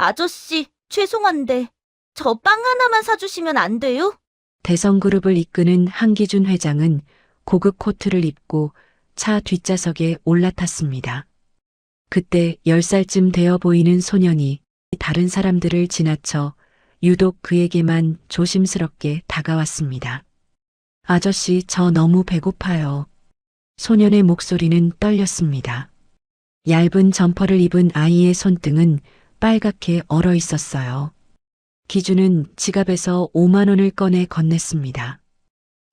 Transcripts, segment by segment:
아저씨, 죄송한데 저 빵 하나만 사주시면 안 돼요? 대성그룹을 이끄는 한기준 회장은 고급 코트를 입고 차 뒷좌석에 올라탔습니다. 그때 10살쯤 되어 보이는 소년이 다른 사람들을 지나쳐 유독 그에게만 조심스럽게 다가왔습니다. 아저씨, 저 너무 배고파요. 소년의 목소리는 떨렸습니다. 얇은 점퍼를 입은 아이의 손등은 빨갛게 얼어 있었어요. 기준은 지갑에서 5만 원을 꺼내 건넸습니다.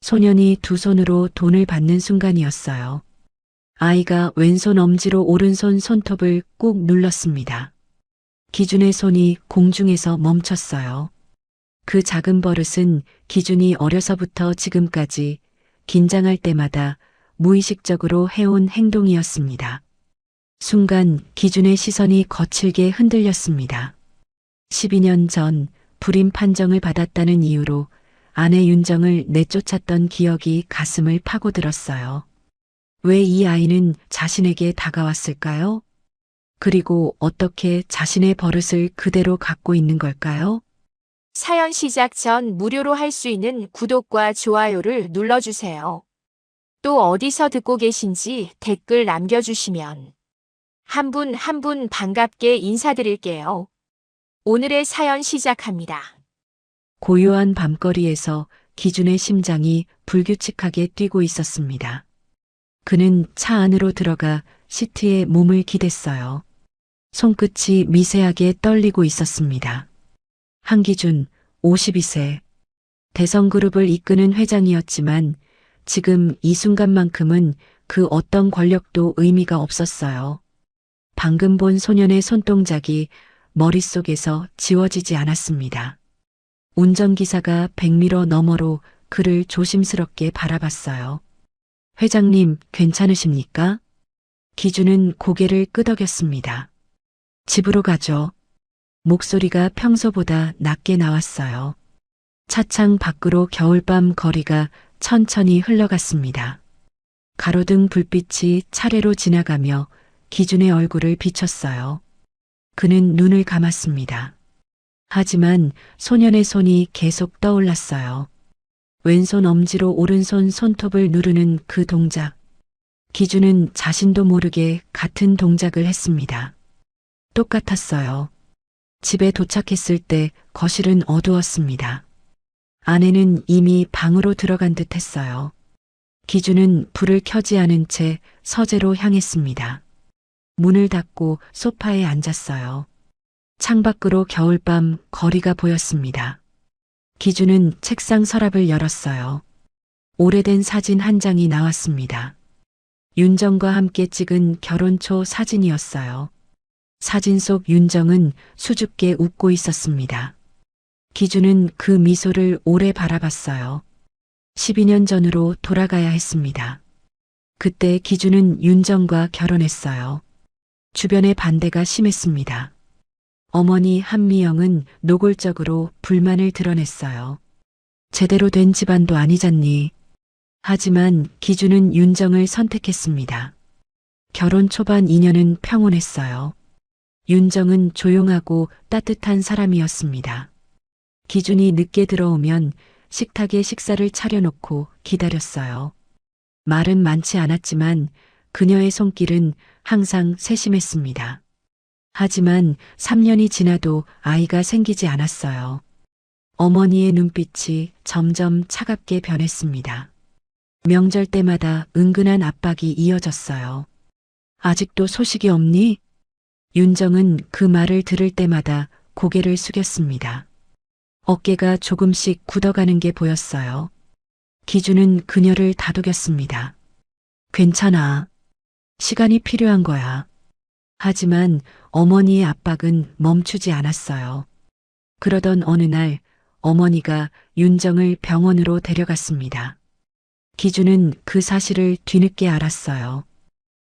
소년이 두 손으로 돈을 받는 순간이었어요. 아이가 왼손 엄지로 오른손 손톱을 꾹 눌렀습니다. 기준의 손이 공중에서 멈췄어요. 그 작은 버릇은 기준이 어려서부터 지금까지 긴장할 때마다 무의식적으로 해온 행동이었습니다. 순간 기준의 시선이 거칠게 흔들렸습니다. 12년 전 불임 판정을 받았다는 이유로 아내 윤정을 내쫓았던 기억이 가슴을 파고들었어요. 왜 이 아이는 자신에게 다가왔을까요? 그리고 어떻게 자신의 버릇을 그대로 갖고 있는 걸까요? 사연 시작 전 무료로 할 수 있는 구독과 좋아요를 눌러주세요. 또 어디서 듣고 계신지 댓글 남겨주시면 한 분 한 분 반갑게 인사드릴게요. 오늘의 사연 시작합니다. 고요한 밤거리에서 기준의 심장이 불규칙하게 뛰고 있었습니다. 그는 차 안으로 들어가 시트에 몸을 기댔어요. 손끝이 미세하게 떨리고 있었습니다. 한기준, 52세. 대성그룹을 이끄는 회장이었지만 지금 이 순간만큼은 그 어떤 권력도 의미가 없었어요. 방금 본 소년의 손동작이 머릿속에서 지워지지 않았습니다. 운전기사가 100m 너머로 그를 조심스럽게 바라봤어요. 회장님, 괜찮으십니까? 기준은 고개를 끄덕였습니다. 집으로 가죠. 목소리가 평소보다 낮게 나왔어요. 차창 밖으로 겨울밤 거리가 천천히 흘러갔습니다. 가로등 불빛이 차례로 지나가며 기준의 얼굴을 비췄어요. 그는 눈을 감았습니다. 하지만 소년의 손이 계속 떠올랐어요. 왼손 엄지로 오른손 손톱을 누르는 그 동작. 기준은 자신도 모르게 같은 동작을 했습니다. 똑같았어요. 집에 도착했을 때 거실은 어두웠습니다. 아내는 이미 방으로 들어간 듯 했어요. 기준은 불을 켜지 않은 채 서재로 향했습니다. 문을 닫고 소파에 앉았어요. 창밖으로 겨울밤 거리가 보였습니다. 기준은 책상 서랍을 열었어요. 오래된 사진 한 장이 나왔습니다. 윤정과 함께 찍은 결혼 초 사진이었어요. 사진 속 윤정은 수줍게 웃고 있었습니다. 기준은 그 미소를 오래 바라봤어요. 12년 전으로 돌아가야 했습니다. 그때 기준은 윤정과 결혼했어요. 주변의 반대가 심했습니다. 어머니 한미영은 노골적으로 불만을 드러냈어요. 제대로 된 집안도 아니잖니. 하지만 기준은 윤정을 선택했습니다. 결혼 초반 2년은 평온했어요. 윤정은 조용하고 따뜻한 사람이었습니다. 기준이 늦게 들어오면 식탁에 식사를 차려놓고 기다렸어요. 말은 많지 않았지만 그녀의 손길은 항상 세심했습니다. 하지만 3년이 지나도 아이가 생기지 않았어요. 어머니의 눈빛이 점점 차갑게 변했습니다. 명절 때마다 은근한 압박이 이어졌어요. 아직도 소식이 없니? 윤정은 그 말을 들을 때마다 고개를 숙였습니다. 어깨가 조금씩 굳어가는 게 보였어요. 기준은 그녀를 다독였습니다. 괜찮아. 시간이 필요한 거야. 하지만 어머니의 압박은 멈추지 않았어요. 그러던 어느 날 어머니가 윤정을 병원으로 데려갔습니다. 기준은 그 사실을 뒤늦게 알았어요.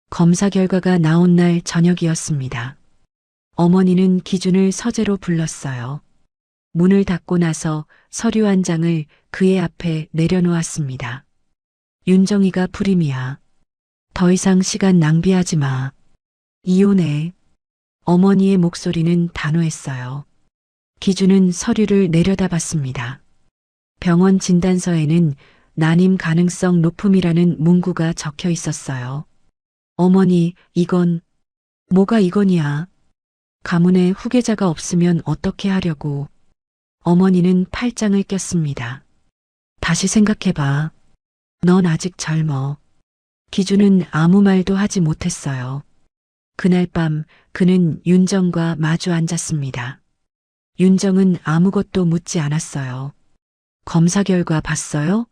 검사 결과가 나온 날 저녁이었습니다. 어머니는 기준을 서재로 불렀어요. 문을 닫고 나서 서류 한 장을 그의 앞에 내려놓았습니다. 윤정이가 불임이야. 더 이상 시간 낭비하지 마. 이혼해. 어머니의 목소리는 단호했어요. 기준은 서류를 내려다봤습니다. 병원 진단서에는 난임 가능성 높음이라는 문구가 적혀 있었어요. 어머니, 이건, 뭐가 이건이야? 가문에 후계자가 없으면 어떻게 하려고. 어머니는 팔짱을 꼈습니다. 다시 생각해봐. 넌 아직 젊어. 기준은 아무 말도 하지 못했어요. 그날 밤 그는 윤정과 마주 앉았습니다. 윤정은 아무것도 묻지 않았어요. 검사 결과 봤어요?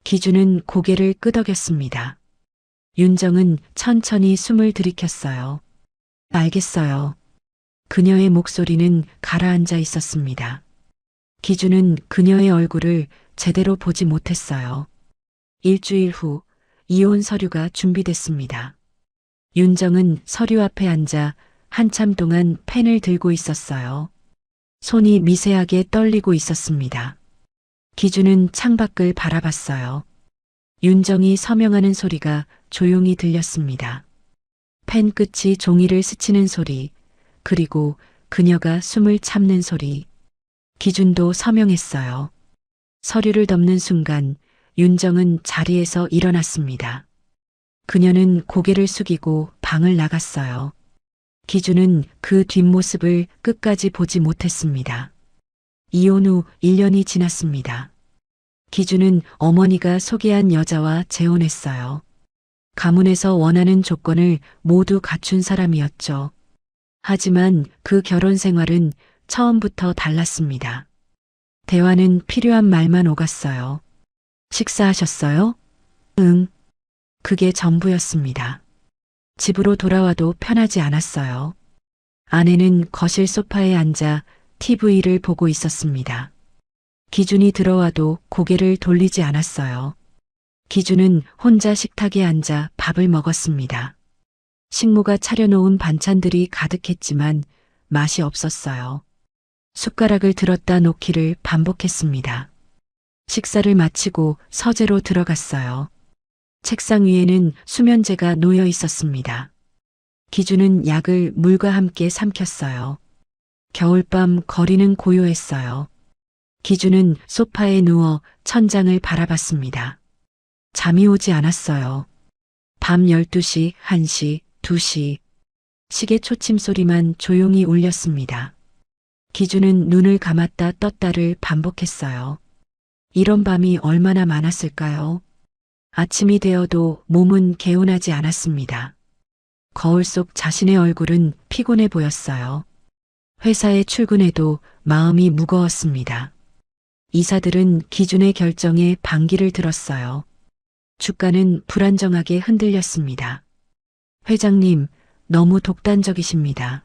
기준은 고개를 끄덕였습니다. 윤정은 천천히 숨을 들이켰어요. 알겠어요. 그녀의 목소리는 가라앉아 있었습니다. 기준은 그녀의 얼굴을 제대로 보지 못했어요. 일주일 후 이혼 서류가 준비됐습니다. 윤정은 서류 앞에 앉아 한참 동안 펜을 들고 있었어요. 손이 미세하게 떨리고 있었습니다. 기준은 창밖을 바라봤어요. 윤정이 서명하는 소리가 조용히 들렸습니다. 펜 끝이 종이를 스치는 소리, 그리고 그녀가 숨을 참는 소리. 기준도 서명했어요. 서류를 덮는 순간 윤정은 자리에서 일어났습니다. 그녀는 고개를 숙이고 방을 나갔어요. 기준은 그 뒷모습을 끝까지 보지 못했습니다. 이혼 후 1년이 지났습니다. 기준은 어머니가 소개한 여자와 재혼했어요. 가문에서 원하는 조건을 모두 갖춘 사람이었죠. 하지만 그 결혼 생활은 처음부터 달랐습니다. 대화는 필요한 말만 오갔어요. 식사하셨어요? 응. 그게 전부였습니다. 집으로 돌아와도 편하지 않았어요. 아내는 거실 소파에 앉아 TV를 보고 있었습니다. 기준이 들어와도 고개를 돌리지 않았어요. 기준은 혼자 식탁에 앉아 밥을 먹었습니다. 식모가 차려놓은 반찬들이 가득했지만 맛이 없었어요. 숟가락을 들었다 놓기를 반복했습니다. 식사를 마치고 서재로 들어갔어요. 책상 위에는 수면제가 놓여 있었습니다. 기준은 약을 물과 함께 삼켰어요. 겨울밤 거리는 고요했어요. 기준은 소파에 누워 천장을 바라봤습니다. 잠이 오지 않았어요. 밤 12시, 1시, 2시. 시계 초침 소리만 조용히 울렸습니다. 기준은 눈을 감았다 떴다를 반복했어요. 이런 밤이 얼마나 많았을까요? 아침이 되어도 몸은 개운하지 않았습니다. 거울 속 자신의 얼굴은 피곤해 보였어요. 회사에 출근해도 마음이 무거웠습니다. 이사들은 기준의 결정에 반기를 들었어요. 주가는 불안정하게 흔들렸습니다. 회장님, 너무 독단적이십니다.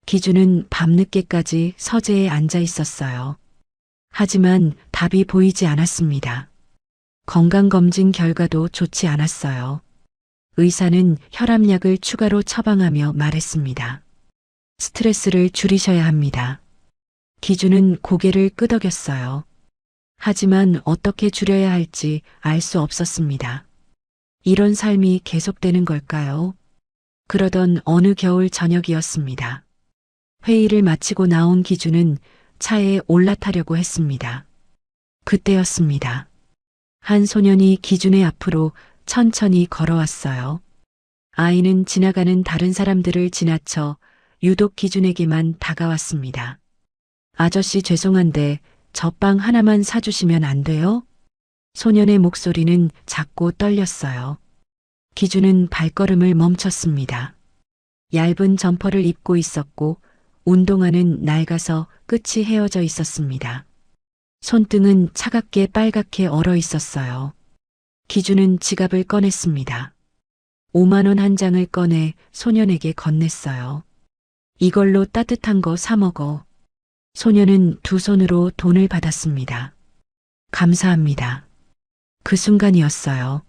기준은 밤늦게까지 서재에 앉아 있었어요. 하지만 답이 보이지 않았습니다. 건강검진 결과도 좋지 않았어요. 의사는 혈압약을 추가로 처방하며 말했습니다. 스트레스를 줄이셔야 합니다. 기준은 고개를 끄덕였어요. 하지만 어떻게 줄여야 할지 알 수 없었습니다. 이런 삶이 계속되는 걸까요? 그러던 어느 겨울 저녁이었습니다. 회의를 마치고 나온 기준은 차에 올라타려고 했습니다. 그때였습니다. 한 소년이 기준의 앞으로 천천히 걸어왔어요. 아이는 지나가는 다른 사람들을 지나쳐 유독 기준에게만 다가왔습니다. 아저씨 죄송한데 저 빵 하나만 사주시면 안 돼요? 소년의 목소리는 작고 떨렸어요. 기준은 발걸음을 멈췄습니다. 얇은 점퍼를 입고 있었고 운동화는 낡아서 끝이 헤어져 있었습니다. 손등은 차갑게 빨갛게 얼어 있었어요. 기준은 지갑을 꺼냈습니다. 5만 원 한 장을 꺼내 소년에게 건넸어요. 이걸로 따뜻한 거 사 먹어. 소년은 두 손으로 돈을 받았습니다. 감사합니다. 그 순간이었어요.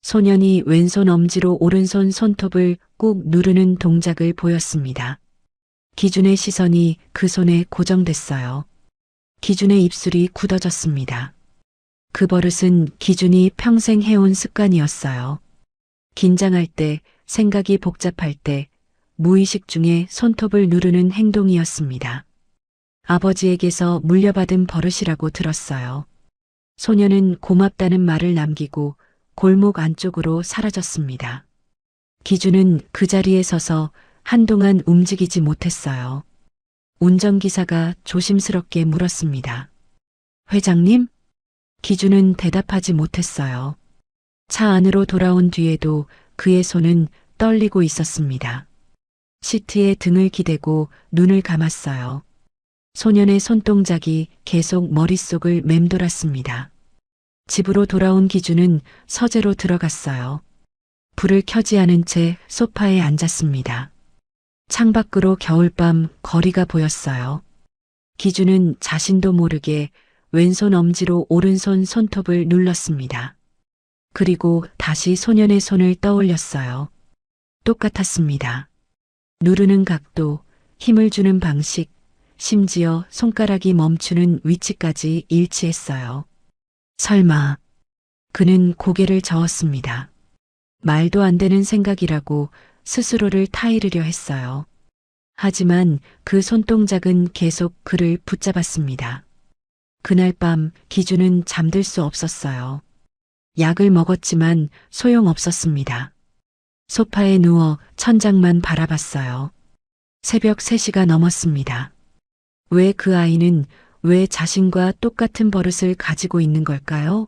소년이 왼손 엄지로 오른손 손톱을 꾹 누르는 동작을 보였습니다. 기준의 시선이 그 손에 고정됐어요. 기준의 입술이 굳어졌습니다. 그 버릇은 기준이 평생 해온 습관이었어요. 긴장할 때, 생각이 복잡할 때, 무의식 중에 손톱을 누르는 행동이었습니다. 아버지에게서 물려받은 버릇이라고 들었어요. 소녀는 고맙다는 말을 남기고 골목 안쪽으로 사라졌습니다. 기준은 그 자리에 서서 한동안 움직이지 못했어요. 운전기사가 조심스럽게 물었습니다. 회장님? 기준은 대답하지 못했어요. 차 안으로 돌아온 뒤에도 그의 손은 떨리고 있었습니다. 시트에 등을 기대고 눈을 감았어요. 소년의 손동작이 계속 머릿속을 맴돌았습니다. 집으로 돌아온 기준은 서재로 들어갔어요. 불을 켜지 않은 채 소파에 앉았습니다. 창밖으로 겨울밤 거리가 보였어요. 기준은 자신도 모르게 왼손 엄지로 오른손 손톱을 눌렀습니다. 그리고 다시 소년의 손을 떠올렸어요. 똑같았습니다. 누르는 각도, 힘을 주는 방식, 심지어 손가락이 멈추는 위치까지 일치했어요. 설마, 그는 고개를 저었습니다. 말도 안 되는 생각이라고 스스로를 타이르려 했어요. 하지만 그 손동작은 계속 그를 붙잡았습니다. 그날 밤 기준은 잠들 수 없었어요. 약을 먹었지만 소용없었습니다. 소파에 누워 천장만 바라봤어요. 새벽 3시가 넘었습니다. 왜 그 아이는 왜 자신과 똑같은 버릇을 가지고 있는 걸까요?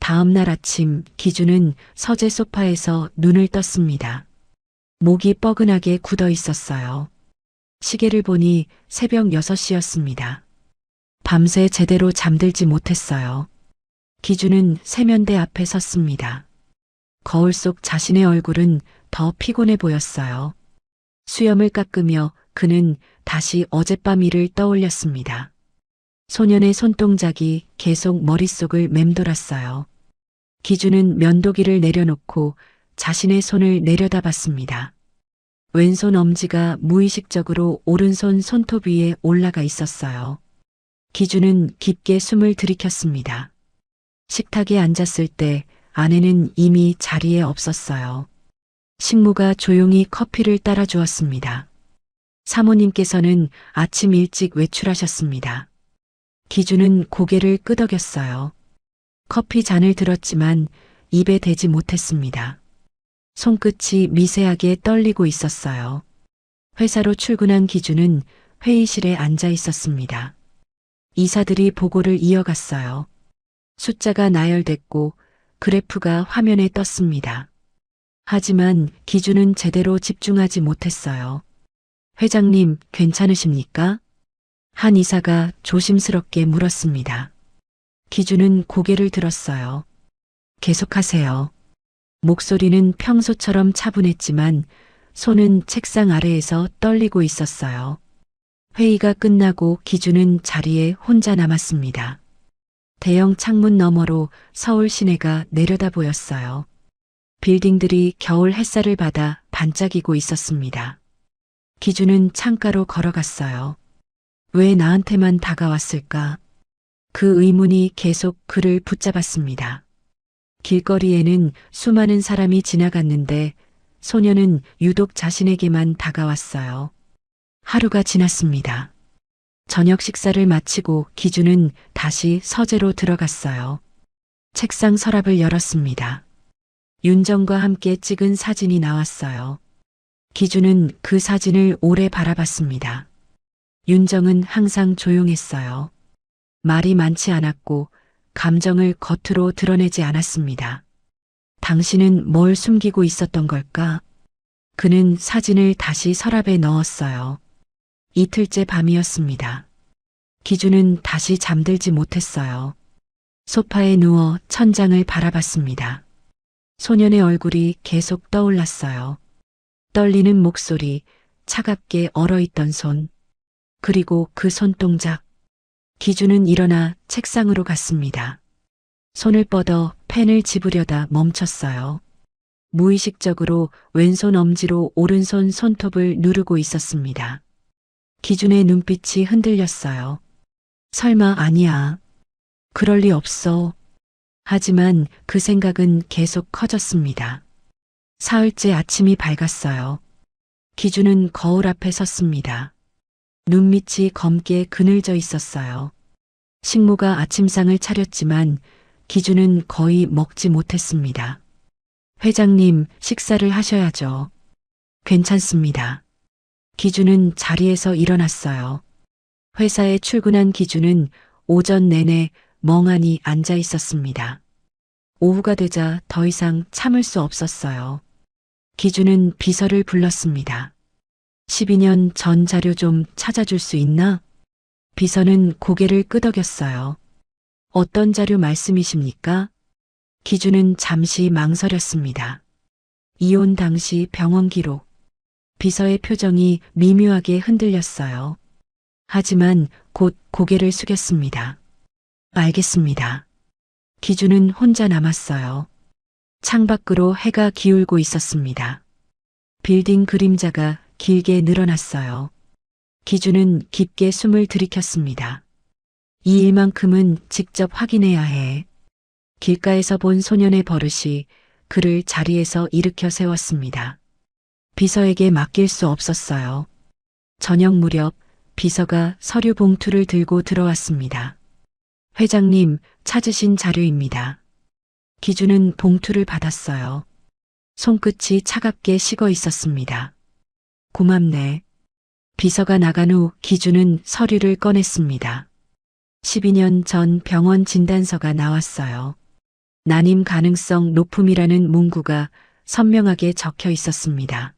다음 날 아침 기준은 서재 소파에서 눈을 떴습니다. 목이 뻐근하게 굳어 있었어요. 시계를 보니 새벽 6시였습니다. 밤새 제대로 잠들지 못했어요. 기준은 세면대 앞에 섰습니다. 거울 속 자신의 얼굴은 더 피곤해 보였어요. 수염을 깎으며 그는 다시 어젯밤 일을 떠올렸습니다. 소년의 손동작이 계속 머릿속을 맴돌았어요. 기준은 면도기를 내려놓고 자신의 손을 내려다봤습니다. 왼손 엄지가 무의식적으로 오른손 손톱 위에 올라가 있었어요. 기준은 깊게 숨을 들이켰습니다. 식탁에 앉았을 때 아내는 이미 자리에 없었어요. 식모가 조용히 커피를 따라 주었습니다. 사모님께서는 아침 일찍 외출하셨습니다. 기준은 고개를 끄덕였어요. 커피 잔을 들었지만 입에 대지 못했습니다. 손끝이 미세하게 떨리고 있었어요. 회사로 출근한 기준은 회의실에 앉아 있었습니다. 이사들이 보고를 이어갔어요. 숫자가 나열됐고 그래프가 화면에 떴습니다. 하지만 기준은 제대로 집중하지 못했어요. 회장님, 괜찮으십니까? 한 이사가 조심스럽게 물었습니다. 기준은 고개를 들었어요. 계속하세요. 목소리는 평소처럼 차분했지만 손은 책상 아래에서 떨리고 있었어요. 회의가 끝나고 기준은 자리에 혼자 남았습니다. 대형 창문 너머로 서울 시내가 내려다 보였어요. 빌딩들이 겨울 햇살을 받아 반짝이고 있었습니다. 기준은 창가로 걸어갔어요. 왜 나한테만 다가왔을까? 그 의문이 계속 그를 붙잡았습니다. 길거리에는 수많은 사람이 지나갔는데 소녀는 유독 자신에게만 다가왔어요. 하루가 지났습니다. 저녁 식사를 마치고 기준은 다시 서재로 들어갔어요. 책상 서랍을 열었습니다. 윤정과 함께 찍은 사진이 나왔어요. 기준은 그 사진을 오래 바라봤습니다. 윤정은 항상 조용했어요. 말이 많지 않았고 감정을 겉으로 드러내지 않았습니다. 당신은 뭘 숨기고 있었던 걸까? 그는 사진을 다시 서랍에 넣었어요. 이틀째 밤이었습니다. 기준은 다시 잠들지 못했어요. 소파에 누워 천장을 바라봤습니다. 소년의 얼굴이 계속 떠올랐어요. 떨리는 목소리, 차갑게 얼어있던 손, 그리고 그 손동작. 기준은 일어나 책상으로 갔습니다. 손을 뻗어 펜을 집으려다 멈췄어요. 무의식적으로 왼손 엄지로 오른손 손톱을 누르고 있었습니다. 기준의 눈빛이 흔들렸어요. 설마 아니야. 그럴 리 없어. 하지만 그 생각은 계속 커졌습니다. 사흘째 아침이 밝았어요. 기준은 거울 앞에 섰습니다. 눈밑이 검게 그늘져 있었어요. 식모가 아침상을 차렸지만 기준은 거의 먹지 못했습니다. 회장님, 식사를 하셔야죠. 괜찮습니다. 기준은 자리에서 일어났어요. 회사에 출근한 기준은 오전 내내 멍하니 앉아 있었습니다. 오후가 되자 더 이상 참을 수 없었어요. 기준은 비서를 불렀습니다. 12년 전 자료 좀 찾아줄 수 있나? 비서는 고개를 끄덕였어요. 어떤 자료 말씀이십니까? 기준은 잠시 망설였습니다. 이혼 당시 병원 기록. 비서의 표정이 미묘하게 흔들렸어요. 하지만 곧 고개를 숙였습니다. 알겠습니다. 기준은 혼자 남았어요. 창밖으로 해가 기울고 있었습니다. 빌딩 그림자가 길게 늘어났어요. 기준은 깊게 숨을 들이켰습니다. 이 일만큼은 직접 확인해야 해. 길가에서 본 소년의 버릇이 그를 자리에서 일으켜 세웠습니다. 비서에게 맡길 수 없었어요. 저녁 무렵 비서가 서류 봉투를 들고 들어왔습니다. 회장님, 찾으신 자료입니다. 기준은 봉투를 받았어요. 손끝이 차갑게 식어 있었습니다. 고맙네. 비서가 나간 후 기준은 서류를 꺼냈습니다. 12년 전 병원 진단서가 나왔어요. 난임 가능성 높음이라는 문구가 선명하게 적혀 있었습니다.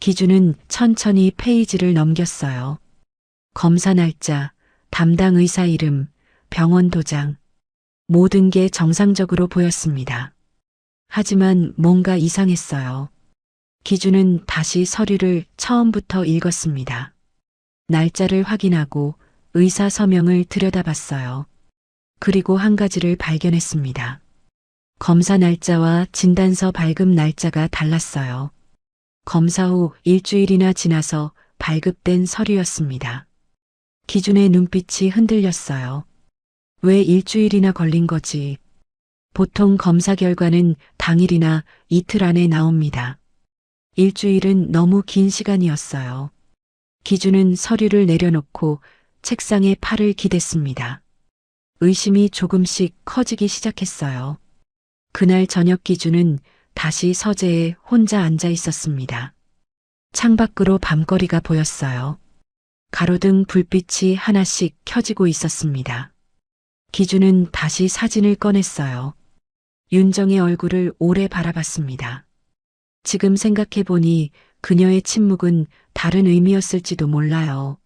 기준은 천천히 페이지를 넘겼어요. 검사 날짜, 담당 의사 이름, 병원 도장. 모든 게 정상적으로 보였습니다. 하지만 뭔가 이상했어요. 기준은 다시 서류를 처음부터 읽었습니다. 날짜를 확인하고 의사 서명을 들여다봤어요. 그리고 한 가지를 발견했습니다. 검사 날짜와 진단서 발급 날짜가 달랐어요. 검사 후 일주일이나 지나서 발급된 서류였습니다. 기준의 눈빛이 흔들렸어요. 왜 일주일이나 걸린 거지? 보통 검사 결과는 당일이나 이틀 안에 나옵니다. 일주일은 너무 긴 시간이었어요. 기준은 서류를 내려놓고 책상에 팔을 기댔습니다. 의심이 조금씩 커지기 시작했어요. 그날 저녁 기준은 다시 서재에 혼자 앉아 있었습니다. 창밖으로 밤거리가 보였어요. 가로등 불빛이 하나씩 켜지고 있었습니다. 기준은 다시 사진을 꺼냈어요. 윤정의 얼굴을 오래 바라봤습니다. 지금 생각해보니 그녀의 침묵은 다른 의미였을지도 몰라요.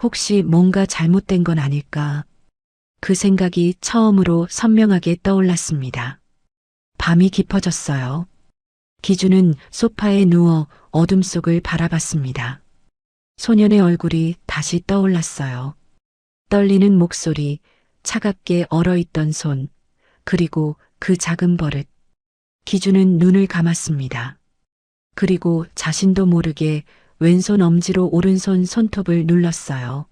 혹시 뭔가 잘못된 건 아닐까? 그 생각이 처음으로 선명하게 떠올랐습니다. 밤이 깊어졌어요. 기준은 소파에 누워 어둠 속을 바라봤습니다. 소년의 얼굴이 다시 떠올랐어요. 떨리는 목소리, 차갑게 얼어있던 손, 그리고 그 작은 버릇. 기준은 눈을 감았습니다. 그리고 자신도 모르게 왼손 엄지로 오른손 손톱을 눌렀어요.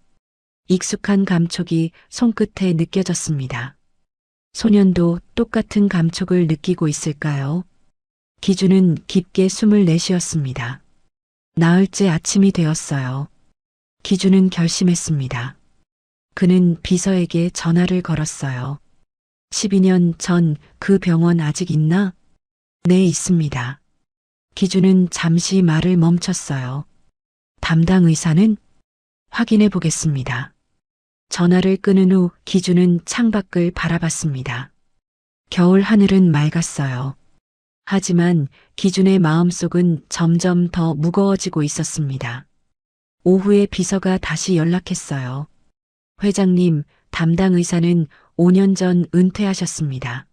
익숙한 감촉이 손끝에 느껴졌습니다. 소년도 똑같은 감촉을 느끼고 있을까요? 기준은 깊게 숨을 내쉬었습니다. 나흘째 아침이 되었어요. 기준은 결심했습니다. 그는 비서에게 전화를 걸었어요. 12년 전 그 병원 아직 있나? 네, 있습니다. 기준은 잠시 말을 멈췄어요. 담당 의사는? 확인해 보겠습니다. 전화를 끊은 후 기준은 창밖을 바라봤습니다. 겨울 하늘은 맑았어요. 하지만 기준의 마음속은 점점 더 무거워지고 있었습니다. 오후에 비서가 다시 연락했어요. 회장님, 담당 의사는 5년 전 은퇴하셨습니다.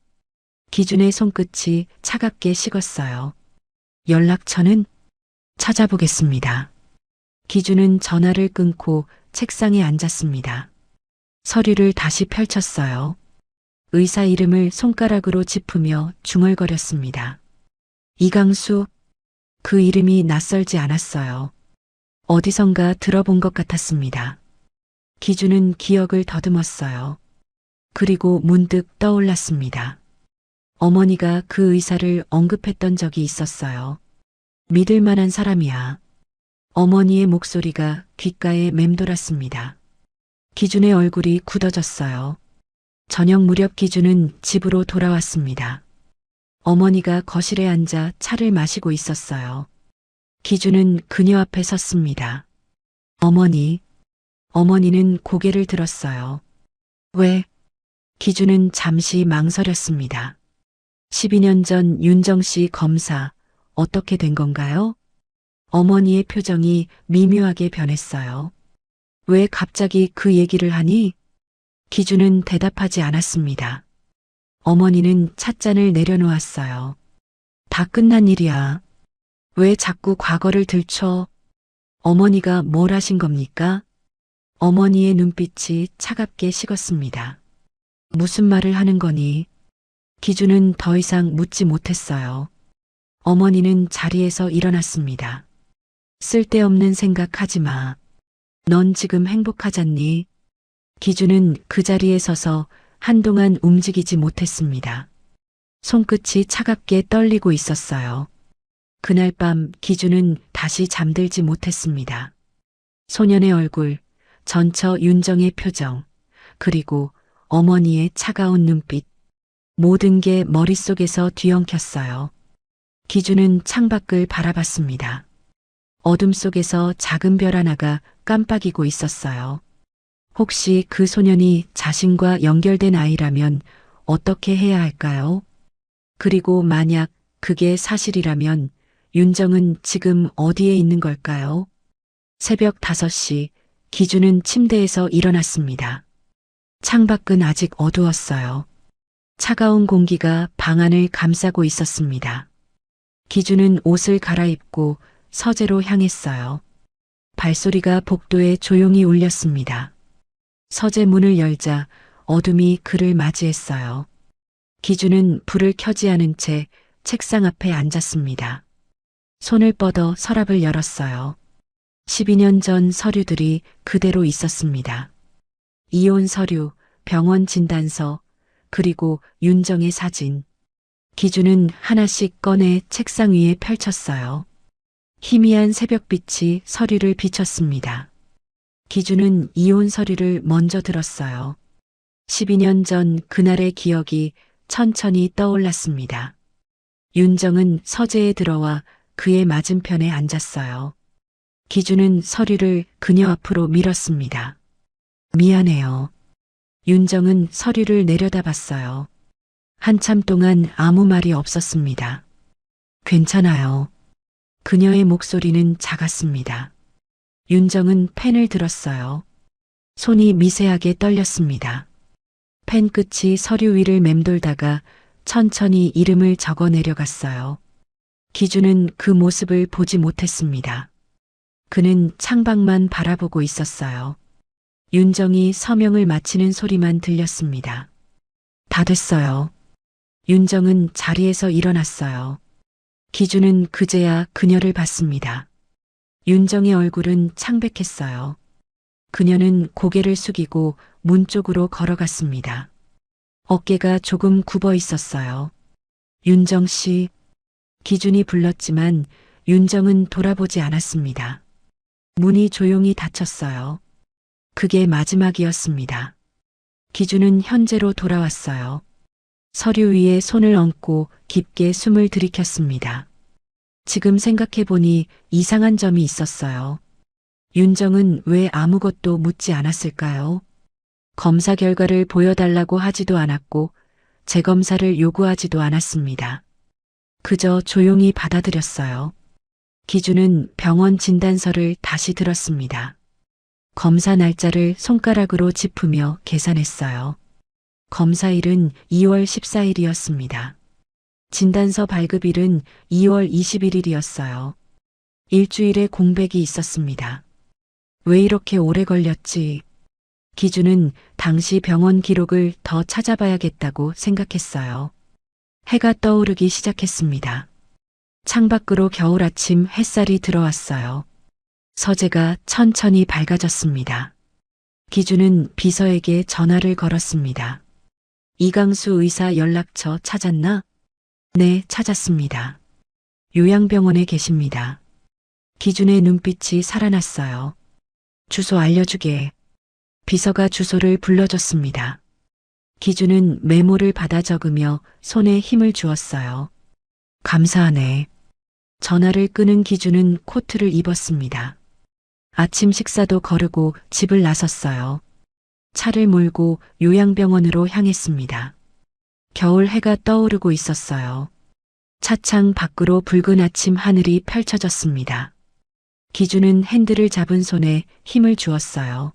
기준의 손끝이 차갑게 식었어요. 연락처는? 찾아보겠습니다. 기준은 전화를 끊고 책상에 앉았습니다. 서류를 다시 펼쳤어요. 의사 이름을 손가락으로 짚으며 중얼거렸습니다. 이강수, 그 이름이 낯설지 않았어요. 어디선가 들어본 것 같았습니다. 기준은 기억을 더듬었어요. 그리고 문득 떠올랐습니다. 어머니가 그 의사를 언급했던 적이 있었어요. 믿을 만한 사람이야. 어머니의 목소리가 귓가에 맴돌았습니다. 기준의 얼굴이 굳어졌어요. 저녁 무렵 기준은 집으로 돌아왔습니다. 어머니가 거실에 앉아 차를 마시고 있었어요. 기준은 그녀 앞에 섰습니다. 어머니. 어머니는 고개를 들었어요. 왜? 기준은 잠시 망설였습니다. 12년 전 윤정씨 검사 어떻게 된 건가요? 어머니의 표정이 미묘하게 변했어요. 왜 갑자기 그 얘기를 하니? 기준은 대답하지 않았습니다. 어머니는 찻잔을 내려놓았어요. 다 끝난 일이야. 왜 자꾸 과거를 들춰? 어머니가 뭘 하신 겁니까? 어머니의 눈빛이 차갑게 식었습니다. 무슨 말을 하는 거니? 기준은 더 이상 묻지 못했어요. 어머니는 자리에서 일어났습니다. 쓸데없는 생각하지 마. 넌 지금 행복하잖니? 기준은 그 자리에 서서 한동안 움직이지 못했습니다. 손끝이 차갑게 떨리고 있었어요. 그날 밤 기준은 다시 잠들지 못했습니다. 소년의 얼굴, 전처 윤정의 표정, 그리고 어머니의 차가운 눈빛, 모든 게 머릿속에서 뒤엉켰어요. 기준은 창밖을 바라봤습니다. 어둠 속에서 작은 별 하나가 깜빡이고 있었어요. 혹시 그 소년이 자신과 연결된 아이라면 어떻게 해야 할까요? 그리고 만약 그게 사실이라면 윤정은 지금 어디에 있는 걸까요? 새벽 5시 기준은 침대에서 일어났습니다. 창밖은 아직 어두웠어요. 차가운 공기가 방 안을 감싸고 있었습니다. 기준은 옷을 갈아입고 서재로 향했어요. 발소리가 복도에 조용히 울렸습니다. 서재 문을 열자 어둠이 그를 맞이했어요. 기준은 불을 켜지 않은 채 책상 앞에 앉았습니다. 손을 뻗어 서랍을 열었어요. 12년 전 서류들이 그대로 있었습니다. 이혼 서류, 병원 진단서, 그리고 윤정의 사진. 기준은 하나씩 꺼내 책상 위에 펼쳤어요. 희미한 새벽빛이 서류를 비췄습니다. 기준은 이혼 서류를 먼저 들었어요. 12년 전 그날의 기억이 천천히 떠올랐습니다. 윤정은 서재에 들어와 그의 맞은편에 앉았어요. 기준은 서류를 그녀 앞으로 밀었습니다. 미안해요. 윤정은 서류를 내려다봤어요. 한참 동안 아무 말이 없었습니다. 괜찮아요. 그녀의 목소리는 작았습니다. 윤정은 펜을 들었어요. 손이 미세하게 떨렸습니다. 펜 끝이 서류 위를 맴돌다가 천천히 이름을 적어 내려갔어요. 기준은 그 모습을 보지 못했습니다. 그는 창밖만 바라보고 있었어요. 윤정이 서명을 마치는 소리만 들렸습니다. 다 됐어요. 윤정은 자리에서 일어났어요. 기준은 그제야 그녀를 봤습니다. 윤정의 얼굴은 창백했어요. 그녀는 고개를 숙이고 문 쪽으로 걸어갔습니다. 어깨가 조금 굽어 있었어요. 윤정 씨. 기준이 불렀지만 윤정은 돌아보지 않았습니다. 문이 조용히 닫혔어요. 그게 마지막이었습니다. 기준은 현재로 돌아왔어요. 서류 위에 손을 얹고 깊게 숨을 들이켰습니다. 지금 생각해보니 이상한 점이 있었어요. 윤정은 왜 아무것도 묻지 않았을까요? 검사 결과를 보여달라고 하지도 않았고 재검사를 요구하지도 않았습니다. 그저 조용히 받아들였어요. 기준은 병원 진단서를 다시 들었습니다. 검사 날짜를 손가락으로 짚으며 계산했어요. 검사일은 2월 14일이었습니다. 진단서 발급일은 2월 21일이었어요. 일주일의 공백이 있었습니다. 왜 이렇게 오래 걸렸지? 기준은 당시 병원 기록을 더 찾아봐야겠다고 생각했어요. 해가 떠오르기 시작했습니다. 창밖으로 겨울 아침 햇살이 들어왔어요. 서재가 천천히 밝아졌습니다. 기준은 비서에게 전화를 걸었습니다. 이강수 의사 연락처 찾았나? 네, 찾았습니다. 요양병원에 계십니다. 기준의 눈빛이 살아났어요. 주소 알려주게. 비서가 주소를 불러줬습니다. 기준은 메모를 받아 적으며 손에 힘을 주었어요. 감사하네. 전화를 끊은 기준은 코트를 입었습니다. 아침 식사도 거르고 집을 나섰어요. 차를 몰고 요양병원으로 향했습니다. 겨울 해가 떠오르고 있었어요. 차창 밖으로 붉은 아침 하늘이 펼쳐졌습니다. 기준은 핸들을 잡은 손에 힘을 주었어요.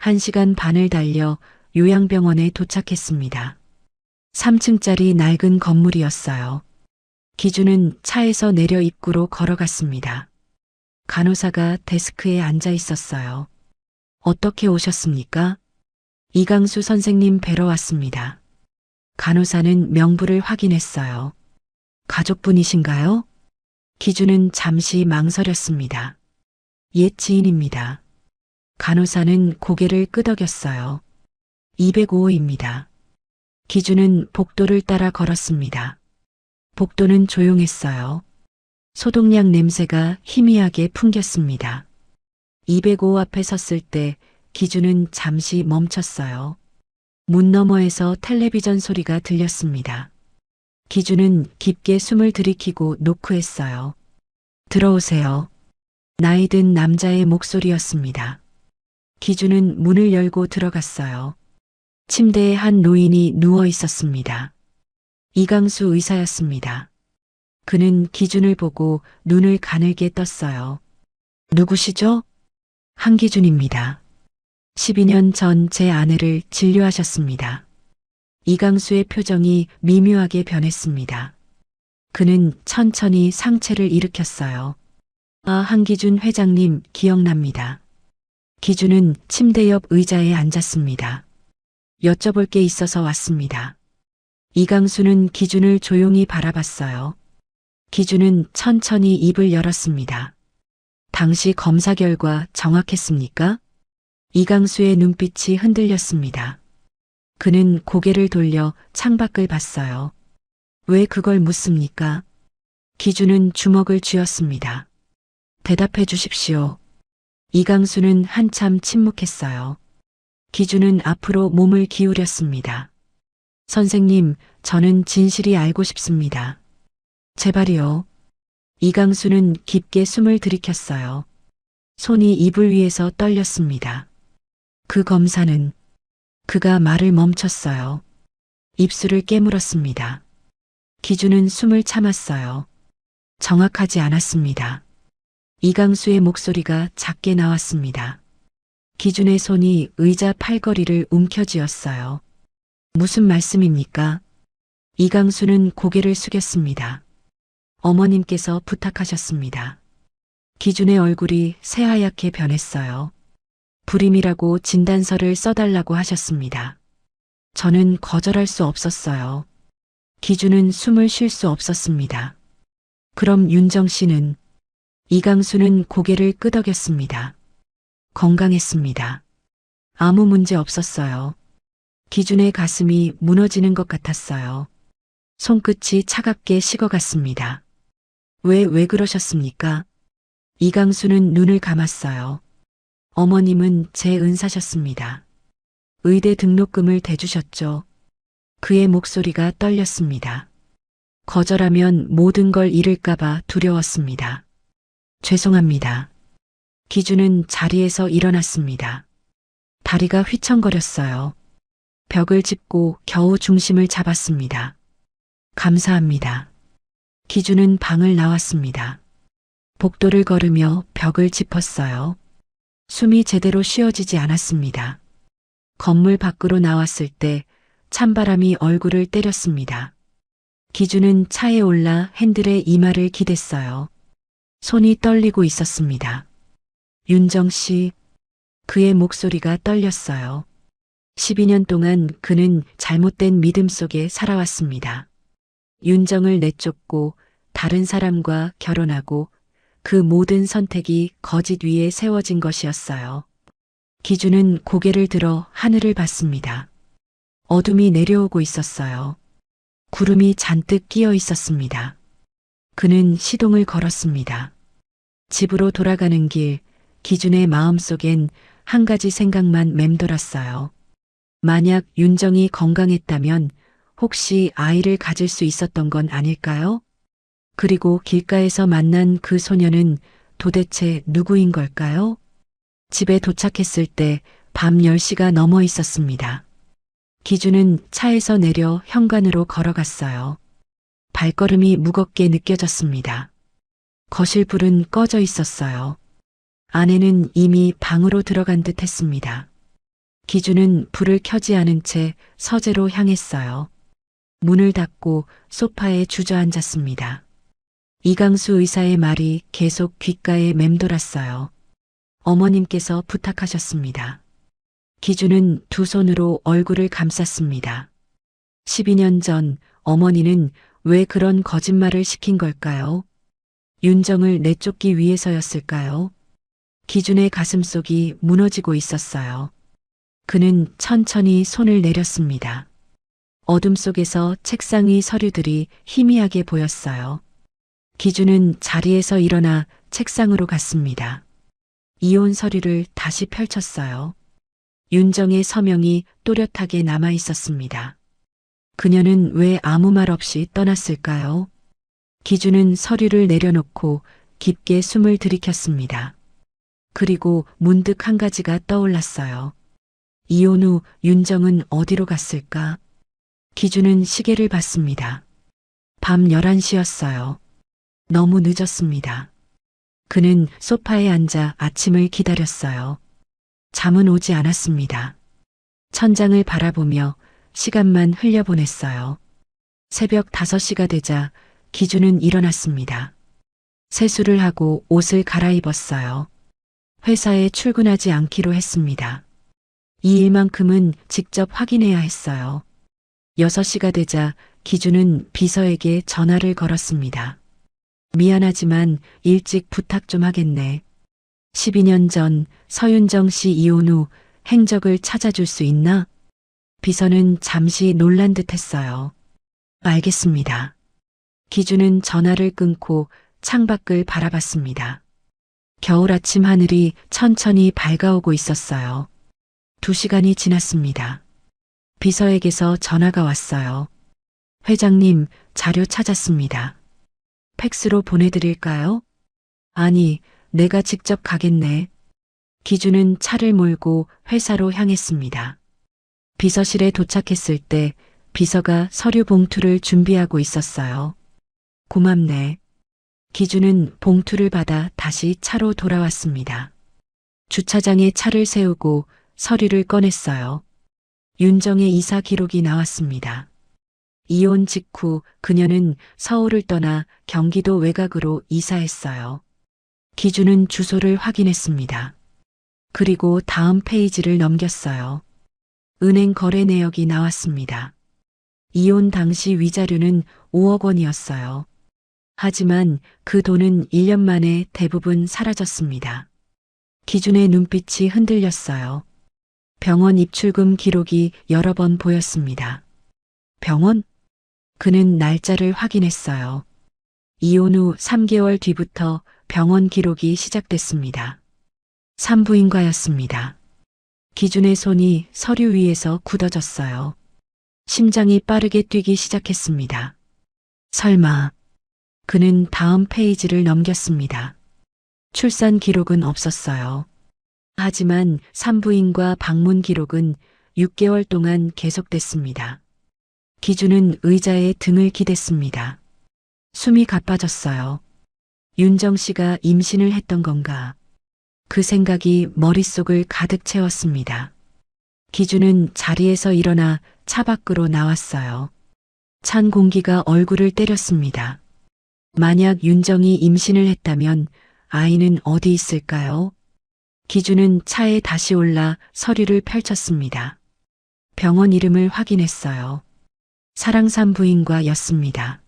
1시간 반을 달려 요양병원에 도착했습니다. 3층짜리 낡은 건물이었어요. 기준은 차에서 내려 입구로 걸어갔습니다. 간호사가 데스크에 앉아 있었어요. 어떻게 오셨습니까? 이강수 선생님 뵈러 왔습니다. 간호사는 명부를 확인했어요. 가족분이신가요? 기준은 잠시 망설였습니다. 옛 지인입니다. 간호사는 고개를 끄덕였어요. 205호입니다. 기준은 복도를 따라 걸었습니다. 복도는 조용했어요. 소독약 냄새가 희미하게 풍겼습니다. 205호 앞에 섰을 때 기준은 잠시 멈췄어요. 문 너머에서 텔레비전 소리가 들렸습니다. 기준은 깊게 숨을 들이키고 노크했어요. 들어오세요. 나이 든 남자의 목소리였습니다. 기준은 문을 열고 들어갔어요. 침대에 한 노인이 누워 있었습니다. 이강수 의사였습니다. 그는 기준을 보고 눈을 가늘게 떴어요. 누구시죠? 한기준입니다. 12년 전 제 아내를 진료하셨습니다. 이강수의 표정이 미묘하게 변했습니다. 그는 천천히 상체를 일으켰어요. 아, 한기준 회장님 기억납니다. 기준은 침대 옆 의자에 앉았습니다. 여쭤볼 게 있어서 왔습니다. 이강수는 기준을 조용히 바라봤어요. 기준은 천천히 입을 열었습니다. 당시 검사 결과 정확했습니까? 이강수의 눈빛이 흔들렸습니다. 그는 고개를 돌려 창밖을 봤어요. 왜 그걸 묻습니까? 기준은 주먹을 쥐었습니다. 대답해 주십시오. 이강수는 한참 침묵했어요. 기준은 앞으로 몸을 기울였습니다. 선생님, 저는 진실이 알고 싶습니다. 제발이요. 이강수는 깊게 숨을 들이켰어요. 손이 이불 위에서 떨렸습니다. 그 검사는 그가 말을 멈췄어요. 입술을 깨물었습니다. 기준은 숨을 참았어요. 정확하지 않았습니다. 이강수의 목소리가 작게 나왔습니다. 기준의 손이 의자 팔걸이를 움켜쥐었어요. 무슨 말씀입니까? 이강수는 고개를 숙였습니다. 어머님께서 부탁하셨습니다. 기준의 얼굴이 새하얗게 변했어요. 불임이라고 진단서를 써달라고 하셨습니다. 저는 거절할 수 없었어요. 기준은 숨을 쉴 수 없었습니다. 그럼 윤정 씨는? 이강수는 고개를 끄덕였습니다. 건강했습니다. 아무 문제 없었어요. 기준의 가슴이 무너지는 것 같았어요. 손끝이 차갑게 식어갔습니다. 왜 그러셨습니까? 이강수는 눈을 감았어요. 어머님은 제 은사셨습니다. 의대 등록금을 대주셨죠. 그의 목소리가 떨렸습니다. 거절하면 모든 걸 잃을까봐 두려웠습니다. 죄송합니다. 기준은 자리에서 일어났습니다. 다리가 휘청거렸어요. 벽을 짚고 겨우 중심을 잡았습니다. 감사합니다. 기준은 방을 나왔습니다. 복도를 걸으며 벽을 짚었어요. 숨이 제대로 쉬어지지 않았습니다. 건물 밖으로 나왔을 때 찬바람이 얼굴을 때렸습니다. 기준은 차에 올라 핸들에 이마를 기댔어요. 손이 떨리고 있었습니다. 윤정 씨, 그의 목소리가 떨렸어요. 12년 동안 그는 잘못된 믿음 속에 살아왔습니다. 윤정을 내쫓고 다른 사람과 결혼하고 그 모든 선택이 거짓 위에 세워진 것이었어요. 기준은 고개를 들어 하늘을 봤습니다. 어둠이 내려오고 있었어요. 구름이 잔뜩 끼어 있었습니다. 그는 시동을 걸었습니다. 집으로 돌아가는 길, 기준의 마음속엔 한 가지 생각만 맴돌았어요. 만약 윤정이 건강했다면 혹시 아이를 가질 수 있었던 건 아닐까요? 그리고 길가에서 만난 그 소녀는 도대체 누구인 걸까요? 집에 도착했을 때 밤 10시가 넘어 있었습니다. 기준은 차에서 내려 현관으로 걸어갔어요. 발걸음이 무겁게 느껴졌습니다. 거실 불은 꺼져 있었어요. 아내는 이미 방으로 들어간 듯 했습니다. 기준은 불을 켜지 않은 채 서재로 향했어요. 문을 닫고 소파에 주저앉았습니다. 이강수 의사의 말이 계속 귓가에 맴돌았어요. 어머님께서 부탁하셨습니다. 기준은 두 손으로 얼굴을 감쌌습니다. 12년 전 어머니는 왜 그런 거짓말을 시킨 걸까요? 윤정을 내쫓기 위해서였을까요? 기준의 가슴속이 무너지고 있었어요. 그는 천천히 손을 내렸습니다. 어둠 속에서 책상 위 서류들이 희미하게 보였어요. 기준은 자리에서 일어나 책상으로 갔습니다. 이혼 서류를 다시 펼쳤어요. 윤정의 서명이 또렷하게 남아 있었습니다. 그녀는 왜 아무 말 없이 떠났을까요? 기준은 서류를 내려놓고 깊게 숨을 들이켰습니다. 그리고 문득 한 가지가 떠올랐어요. 이혼 후 윤정은 어디로 갔을까? 기준은 시계를 봤습니다. 밤 11시였어요. 너무 늦었습니다. 그는 소파에 앉아 아침을 기다렸어요. 잠은 오지 않았습니다. 천장을 바라보며 시간만 흘려보냈어요. 새벽 5시가 되자 기준은 일어났습니다. 세수를 하고 옷을 갈아입었어요. 회사에 출근하지 않기로 했습니다. 이 일만큼은 직접 확인해야 했어요. 6시가 되자 기준은 비서에게 전화를 걸었습니다. 미안하지만 일찍 부탁 좀 하겠네. 12년 전 서윤정 씨 이혼 후 행적을 찾아줄 수 있나? 비서는 잠시 놀란 듯 했어요. 알겠습니다. 기준은 전화를 끊고 창밖을 바라봤습니다. 겨울 아침 하늘이 천천히 밝아오고 있었어요. 2시간이 지났습니다. 비서에게서 전화가 왔어요. 회장님, 자료 찾았습니다. 팩스로 보내드릴까요? 아니, 내가 직접 가겠네. 기준은 차를 몰고 회사로 향했습니다. 비서실에 도착했을 때 비서가 서류 봉투를 준비하고 있었어요. 고맙네. 기준은 봉투를 받아 다시 차로 돌아왔습니다. 주차장에 차를 세우고 서류를 꺼냈어요. 윤정의 이사 기록이 나왔습니다. 이혼 직후 그녀는 서울을 떠나 경기도 외곽으로 이사했어요. 기준은 주소를 확인했습니다. 그리고 다음 페이지를 넘겼어요. 은행 거래 내역이 나왔습니다. 이혼 당시 위자료는 5억 원이었어요. 하지만 그 돈은 1년 만에 대부분 사라졌습니다. 기준의 눈빛이 흔들렸어요. 병원 입출금 기록이 여러 번 보였습니다. 병원? 그는 날짜를 확인했어요. 이혼 후 3개월 뒤부터 병원 기록이 시작됐습니다. 산부인과였습니다. 기준의 손이 서류 위에서 굳어졌어요. 심장이 빠르게 뛰기 시작했습니다. 설마. 그는 다음 페이지를 넘겼습니다. 출산 기록은 없었어요. 하지만 산부인과 방문 기록은 6개월 동안 계속됐습니다. 기준은 의자에 등을 기댔습니다. 숨이 가빠졌어요. 윤정 씨가 임신을 했던 건가? 그 생각이 머릿속을 가득 채웠습니다. 기준은 자리에서 일어나 차 밖으로 나왔어요. 찬 공기가 얼굴을 때렸습니다. 만약 윤정이 임신을 했다면 아이는 어디 있을까요? 기준은 차에 다시 올라 서류를 펼쳤습니다. 병원 이름을 확인했어요. 사랑산부인과였습니다.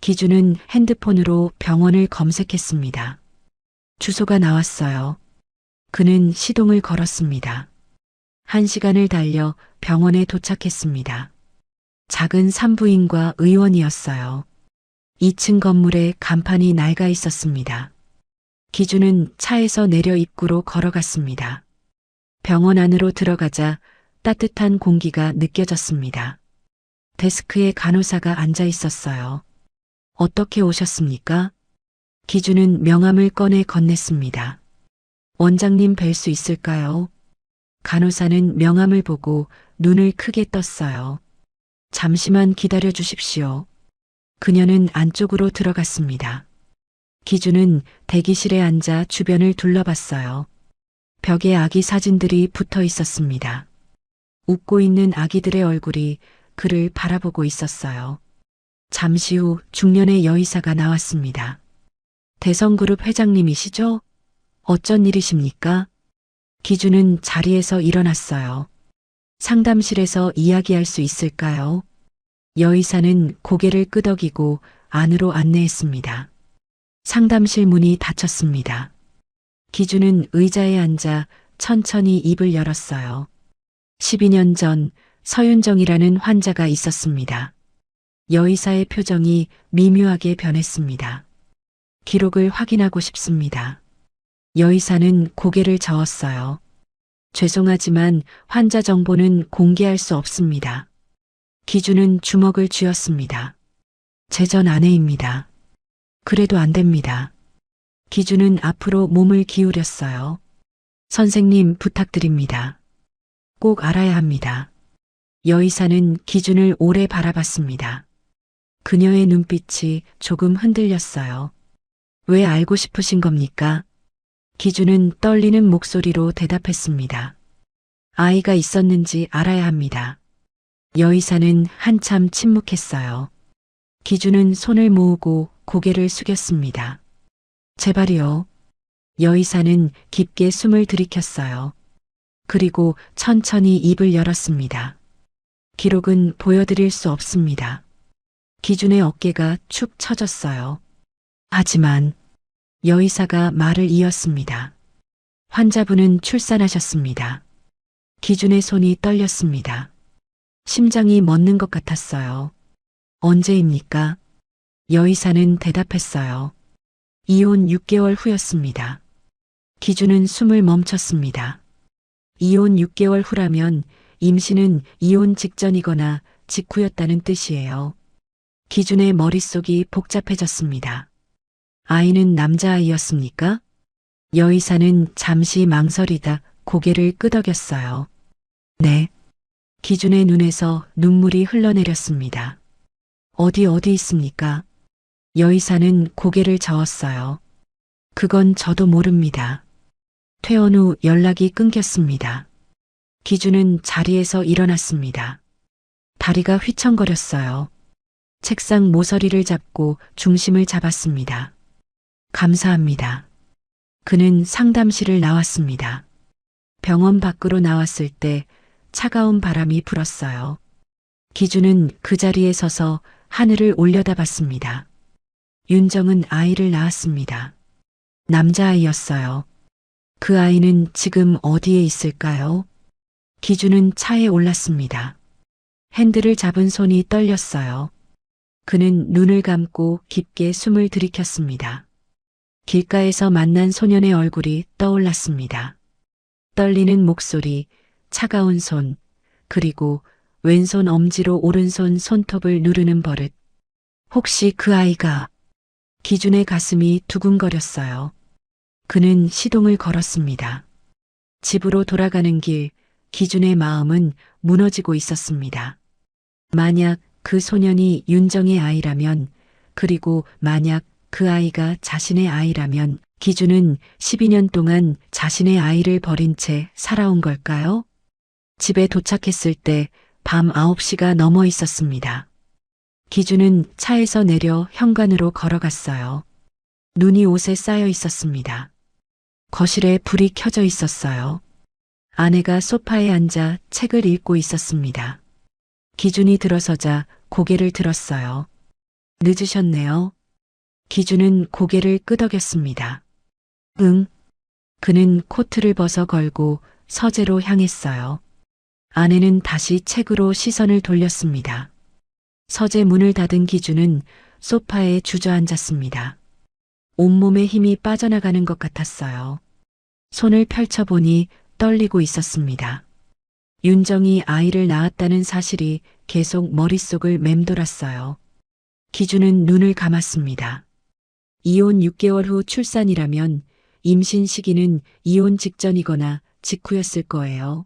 기준은 핸드폰으로 병원을 검색했습니다. 주소가 나왔어요. 그는 시동을 걸었습니다. 1시간을 달려 병원에 도착했습니다. 작은 산부인과 의원이었어요. 2층 건물에 간판이 낡아 있었습니다. 기준은 차에서 내려 입구로 걸어갔습니다. 병원 안으로 들어가자 따뜻한 공기가 느껴졌습니다. 데스크에 간호사가 앉아 있었어요. 어떻게 오셨습니까? 기준은 명함을 꺼내 건넸습니다. 원장님 뵐 수 있을까요? 간호사는 명함을 보고 눈을 크게 떴어요. 잠시만 기다려 주십시오. 그녀는 안쪽으로 들어갔습니다. 기준은 대기실에 앉아 주변을 둘러봤어요. 벽에 아기 사진들이 붙어 있었습니다. 웃고 있는 아기들의 얼굴이 그를 바라보고 있었어요. 잠시 후 중년의 여의사가 나왔습니다. 대성그룹 회장님이시죠? 어쩐 일이십니까? 기준은 자리에서 일어났어요. 상담실에서 이야기할 수 있을까요? 여의사는 고개를 끄덕이고 안으로 안내했습니다. 상담실 문이 닫혔습니다. 기준은 의자에 앉아 천천히 입을 열었어요. 12년 전 서윤정이라는 환자가 있었습니다. 여의사의 표정이 미묘하게 변했습니다. 기록을 확인하고 싶습니다. 여의사는 고개를 저었어요. 죄송하지만 환자 정보는 공개할 수 없습니다. 기준은 주먹을 쥐었습니다. 제 전 아내입니다. 그래도 안 됩니다. 기준은 앞으로 몸을 기울였어요. 선생님 부탁드립니다. 꼭 알아야 합니다. 여의사는 기준을 오래 바라봤습니다. 그녀의 눈빛이 조금 흔들렸어요. 왜 알고 싶으신 겁니까? 기준은 떨리는 목소리로 대답했습니다. 아이가 있었는지 알아야 합니다. 여의사는 한참 침묵했어요. 기준은 손을 모으고 고개를 숙였습니다. 제발이요. 여의사는 깊게 숨을 들이켰어요. 그리고 천천히 입을 열었습니다. 기록은 보여드릴 수 없습니다. 기준의 어깨가 축 처졌어요. 하지만 여의사가 말을 이었습니다. 환자분은 출산하셨습니다. 기준의 손이 떨렸습니다. 심장이 멎는 것 같았어요. 언제입니까? 여의사는 대답했어요. 이혼 6개월 후였습니다. 기준은 숨을 멈췄습니다. 이혼 6개월 후라면 임신은 이혼 직전이거나 직후였다는 뜻이에요. 기준의 머릿속이 복잡해졌습니다. 아이는 남자아이였습니까? 여의사는 잠시 망설이다 고개를 끄덕였어요. 네. 기준의 눈에서 눈물이 흘러내렸습니다. 어디 있습니까? 여의사는 고개를 저었어요. 그건 저도 모릅니다. 퇴원 후 연락이 끊겼습니다. 기준은 자리에서 일어났습니다. 다리가 휘청거렸어요. 책상 모서리를 잡고 중심을 잡았습니다. 감사합니다. 그는 상담실을 나왔습니다. 병원 밖으로 나왔을 때 차가운 바람이 불었어요. 기준은 그 자리에 서서 하늘을 올려다봤습니다. 윤정은 아이를 낳았습니다. 남자아이였어요. 그 아이는 지금 어디에 있을까요? 기준은 차에 올랐습니다. 핸들을 잡은 손이 떨렸어요. 그는 눈을 감고 깊게 숨을 들이켰습니다. 길가에서 만난 소년의 얼굴이 떠올랐습니다. 떨리는 목소리, 차가운 손, 그리고 왼손 엄지로 오른손 손톱을 누르는 버릇. 혹시 그 아이가... 기준의 가슴이 두근거렸어요. 그는 시동을 걸었습니다. 집으로 돌아가는 길, 기준의 마음은 무너지고 있었습니다. 만약 그 소년이 윤정의 아이라면, 그리고 만약 그 아이가 자신의 아이라면, 기준은 12년 동안 자신의 아이를 버린 채 살아온 걸까요? 집에 도착했을 때 밤 9시가 넘어 있었습니다. 기준은 차에서 내려 현관으로 걸어갔어요. 눈이 옷에 쌓여 있었습니다. 거실에 불이 켜져 있었어요. 아내가 소파에 앉아 책을 읽고 있었습니다. 기준이 들어서자 고개를 들었어요. 늦으셨네요. 기준은 고개를 끄덕였습니다. 응. 그는 코트를 벗어 걸고 서재로 향했어요. 아내는 다시 책으로 시선을 돌렸습니다. 서재 문을 닫은 기준은 소파에 주저앉았습니다. 온몸에 힘이 빠져나가는 것 같았어요. 손을 펼쳐보니 떨리고 있었습니다. 윤정이 아이를 낳았다는 사실이 계속 머릿속을 맴돌았어요. 기준은 눈을 감았습니다. 이혼 6개월 후 출산이라면 임신 시기는 이혼 직전이거나 직후였을 거예요.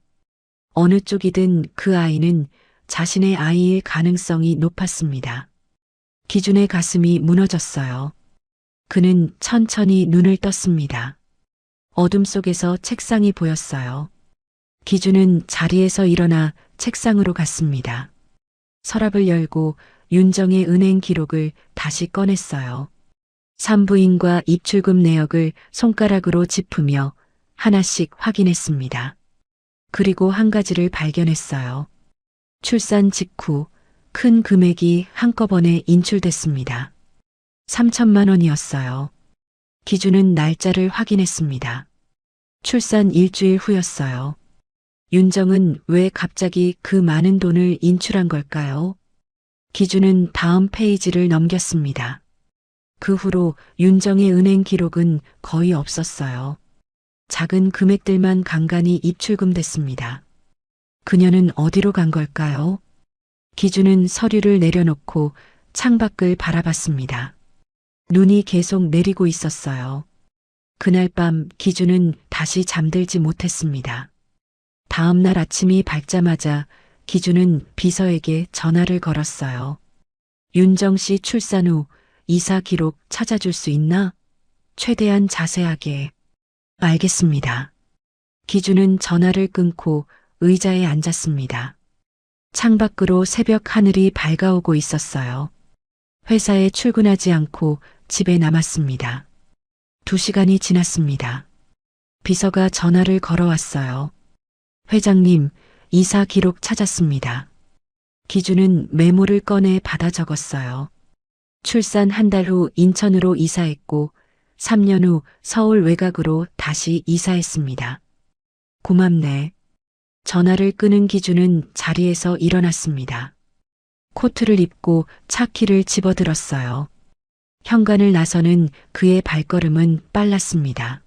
어느 쪽이든 그 아이는 자신의 아이일 가능성이 높았습니다. 기준의 가슴이 무너졌어요. 그는 천천히 눈을 떴습니다. 어둠 속에서 책상이 보였어요. 기준은 자리에서 일어나 책상으로 갔습니다. 서랍을 열고 윤정의 은행 기록을 다시 꺼냈어요. 산부인과 입출금 내역을 손가락으로 짚으며 하나씩 확인했습니다. 그리고 한 가지를 발견했어요. 출산 직후 큰 금액이 한꺼번에 인출됐습니다. 3천만 원이었어요. 기준은 날짜를 확인했습니다. 출산 일주일 후였어요. 윤정은 왜 갑자기 그 많은 돈을 인출한 걸까요? 기준은 다음 페이지를 넘겼습니다. 그 후로 윤정의 은행 기록은 거의 없었어요. 작은 금액들만 간간히 입출금됐습니다. 그녀는 어디로 간 걸까요? 기준은 서류를 내려놓고 창밖을 바라봤습니다. 눈이 계속 내리고 있었어요. 그날 밤 기준은 다시 잠들지 못했습니다. 다음 날 아침이 밝자마자 기준은 비서에게 전화를 걸었어요. 윤정 씨 출산 후 이사 기록 찾아줄 수 있나? 최대한 자세하게. 알겠습니다. 기준은 전화를 끊고 의자에 앉았습니다. 창밖으로 새벽 하늘이 밝아오고 있었어요. 회사에 출근하지 않고 집에 남았습니다. 2시간이 지났습니다. 비서가 전화를 걸어왔어요. 회장님, 이사 기록 찾았습니다. 기준은 메모를 꺼내 받아 적었어요. 출산 한 달 후 인천으로 이사했고 3년 후 서울 외곽으로 다시 이사했습니다. 고맙네. 전화를 끊은 기준은 자리에서 일어났습니다. 코트를 입고 차키를 집어들었어요. 현관을 나서는 그의 발걸음은 빨랐습니다.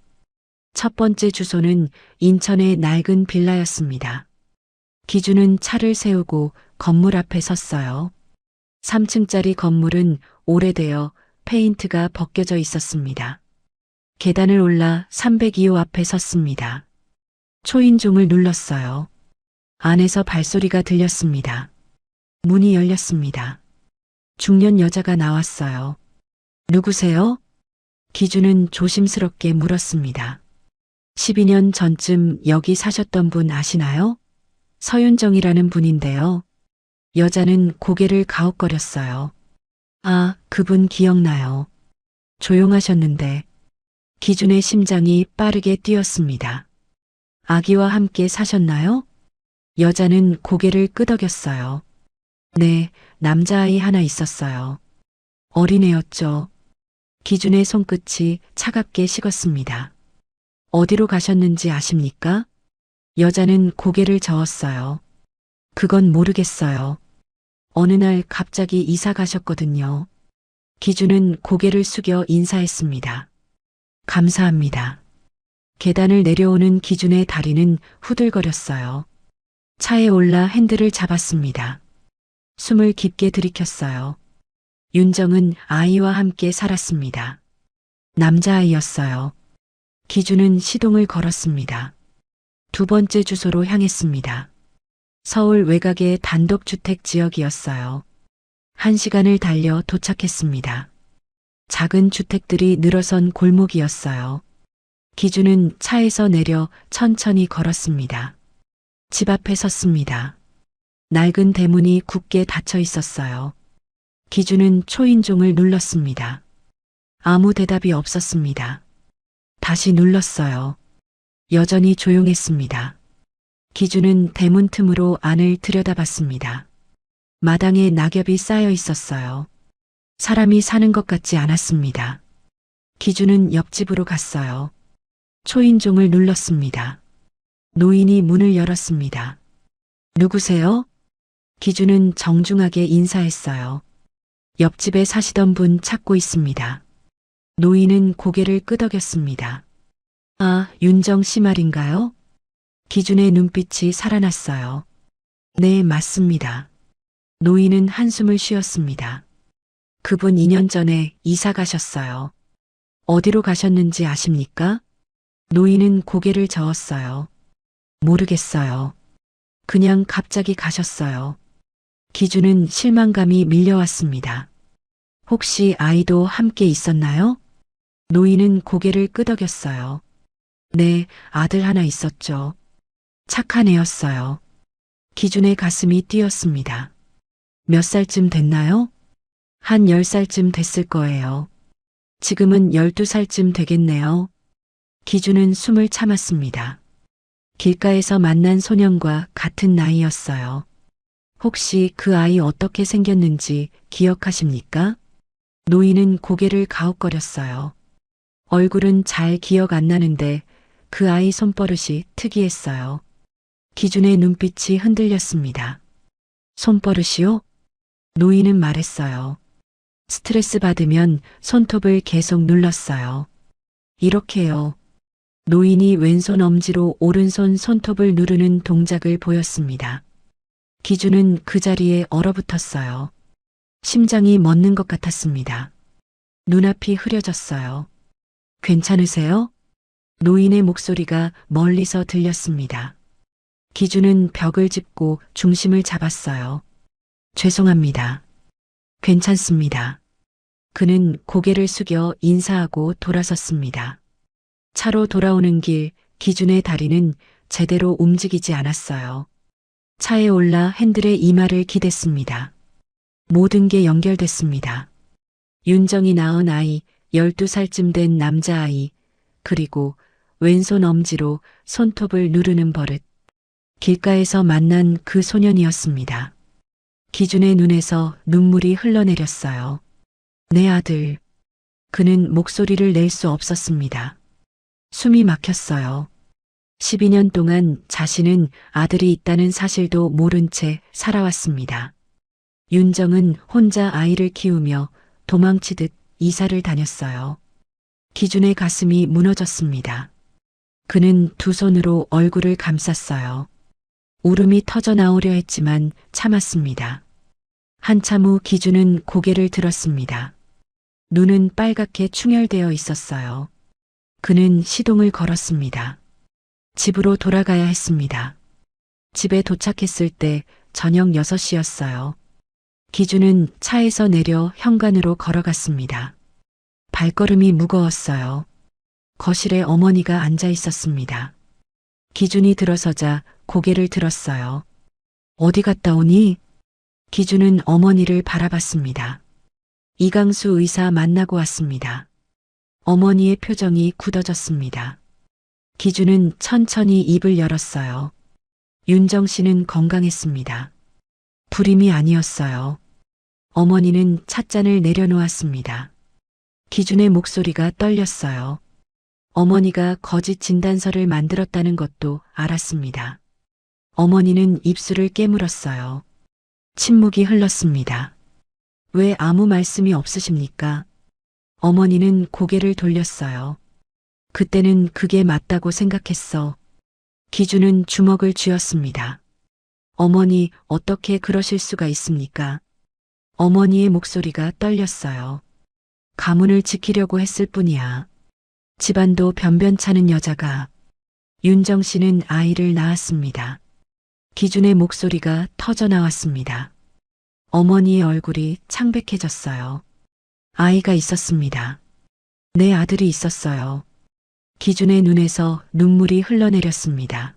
첫 번째 주소는 인천의 낡은 빌라였습니다. 기준은 차를 세우고 건물 앞에 섰어요. 3층짜리 건물은 오래되어 페인트가 벗겨져 있었습니다. 계단을 올라 302호 앞에 섰습니다. 초인종을 눌렀어요. 안에서 발소리가 들렸습니다. 문이 열렸습니다. 중년 여자가 나왔어요. 누구세요? 기준은 조심스럽게 물었습니다. 12년 전쯤 여기 사셨던 분 아시나요? 서윤정이라는 분인데요. 여자는 고개를 가웃거렸어요. 아, 그분 기억나요. 조용하셨는데. 기준의 심장이 빠르게 뛰었습니다. 아기와 함께 사셨나요? 여자는 고개를 끄덕였어요. 네, 남자아이 하나 있었어요. 어린애였죠. 기준의 손끝이 차갑게 식었습니다. 어디로 가셨는지 아십니까? 여자는 고개를 저었어요. 그건 모르겠어요. 어느 날 갑자기 이사 가셨거든요. 기준은 고개를 숙여 인사했습니다. 감사합니다. 계단을 내려오는 기준의 다리는 후들거렸어요. 차에 올라 핸들을 잡았습니다. 숨을 깊게 들이켰어요. 윤정은 아이와 함께 살았습니다. 남자아이였어요. 기준은 시동을 걸었습니다. 2번째 주소로 향했습니다. 서울 외곽의 단독주택 지역이었어요. 1시간을 달려 도착했습니다. 작은 주택들이 늘어선 골목이었어요. 기준은 차에서 내려 천천히 걸었습니다. 집 앞에 섰습니다. 낡은 대문이 굳게 닫혀 있었어요. 기준은 초인종을 눌렀습니다. 아무 대답이 없었습니다. 다시 눌렀어요. 여전히 조용했습니다. 기준은 대문 틈으로 안을 들여다봤습니다. 마당에 낙엽이 쌓여 있었어요. 사람이 사는 것 같지 않았습니다. 기준은 옆집으로 갔어요. 초인종을 눌렀습니다. 노인이 문을 열었습니다. 누구세요? 기준은 정중하게 인사했어요. 옆집에 사시던 분 찾고 있습니다. 노인은 고개를 끄덕였습니다. 아, 윤정 씨 말인가요? 기준의 눈빛이 살아났어요. 네, 맞습니다. 노인은 한숨을 쉬었습니다. 그분 2년 전에 이사 가셨어요. 어디로 가셨는지 아십니까? 노인은 고개를 저었어요. 모르겠어요. 그냥 갑자기 가셨어요. 기준은 실망감이 밀려왔습니다. 혹시 아이도 함께 있었나요? 노인은 고개를 끄덕였어요. 네, 아들 하나 있었죠. 착한 애였어요. 기준의 가슴이 뛰었습니다. 몇 살쯤 됐나요? 한 10살쯤 됐을 거예요. 지금은 12살쯤 되겠네요. 기준은 숨을 참았습니다. 길가에서 만난 소년과 같은 나이였어요. 혹시 그 아이 어떻게 생겼는지 기억하십니까? 노인은 고개를 가웃거렸어요. 얼굴은 잘 기억 안 나는데 그 아이 손버릇이 특이했어요. 기준의 눈빛이 흔들렸습니다. 손버릇이요? 노인은 말했어요. 스트레스 받으면 손톱을 계속 눌렀어요. 이렇게요. 노인이 왼손 엄지로 오른손 손톱을 누르는 동작을 보였습니다. 기준은 그 자리에 얼어붙었어요. 심장이 멎는 것 같았습니다. 눈앞이 흐려졌어요. 괜찮으세요? 노인의 목소리가 멀리서 들렸습니다. 기준은 벽을 짚고 중심을 잡았어요. 죄송합니다. 괜찮습니다. 그는 고개를 숙여 인사하고 돌아섰습니다. 차로 돌아오는 길 기준의 다리는 제대로 움직이지 않았어요. 차에 올라 핸들의 이마를 기댔습니다. 모든 게 연결됐습니다. 윤정이 낳은 아이, 12살쯤 된 남자아이, 그리고 왼손 엄지로 손톱을 누르는 버릇. 길가에서 만난 그 소년이었습니다. 기준의 눈에서 눈물이 흘러내렸어요. 내 아들. 그는 목소리를 낼 수 없었습니다. 숨이 막혔어요. 12년 동안 자신은 아들이 있다는 사실도 모른 채 살아왔습니다. 윤정은 혼자 아이를 키우며 도망치듯 이사를 다녔어요. 기준의 가슴이 무너졌습니다. 그는 두 손으로 얼굴을 감쌌어요. 울음이 터져 나오려 했지만 참았습니다. 한참 후 기준은 고개를 들었습니다. 눈은 빨갛게 충혈되어 있었어요. 그는 시동을 걸었습니다. 집으로 돌아가야 했습니다. 집에 도착했을 때 저녁 6시였어요. 기준은 차에서 내려 현관으로 걸어갔습니다. 발걸음이 무거웠어요. 거실에 어머니가 앉아 있었습니다. 기준이 들어서자 고개를 들었어요. 어디 갔다 오니? 기준은 어머니를 바라봤습니다. 이강수 의사 만나고 왔습니다. 어머니의 표정이 굳어졌습니다. 기준은 천천히 입을 열었어요. 윤정 씨는 건강했습니다. 불임이 아니었어요. 어머니는 찻잔을 내려놓았습니다. 기준의 목소리가 떨렸어요. 어머니가 거짓 진단서를 만들었다는 것도 알았습니다. 어머니는 입술을 깨물었어요. 침묵이 흘렀습니다. 왜 아무 말씀이 없으십니까? 어머니는 고개를 돌렸어요. 그때는 그게 맞다고 생각했어. 기준은 주먹을 쥐었습니다. 어머니, 어떻게 그러실 수가 있습니까? 어머니의 목소리가 떨렸어요. 가문을 지키려고 했을 뿐이야. 집안도 변변찮은 여자가. 윤정 씨는 아이를 낳았습니다. 기준의 목소리가 터져 나왔습니다. 어머니의 얼굴이 창백해졌어요. 아이가 있었습니다. 내 아들이 있었어요. 기준의 눈에서 눈물이 흘러내렸습니다.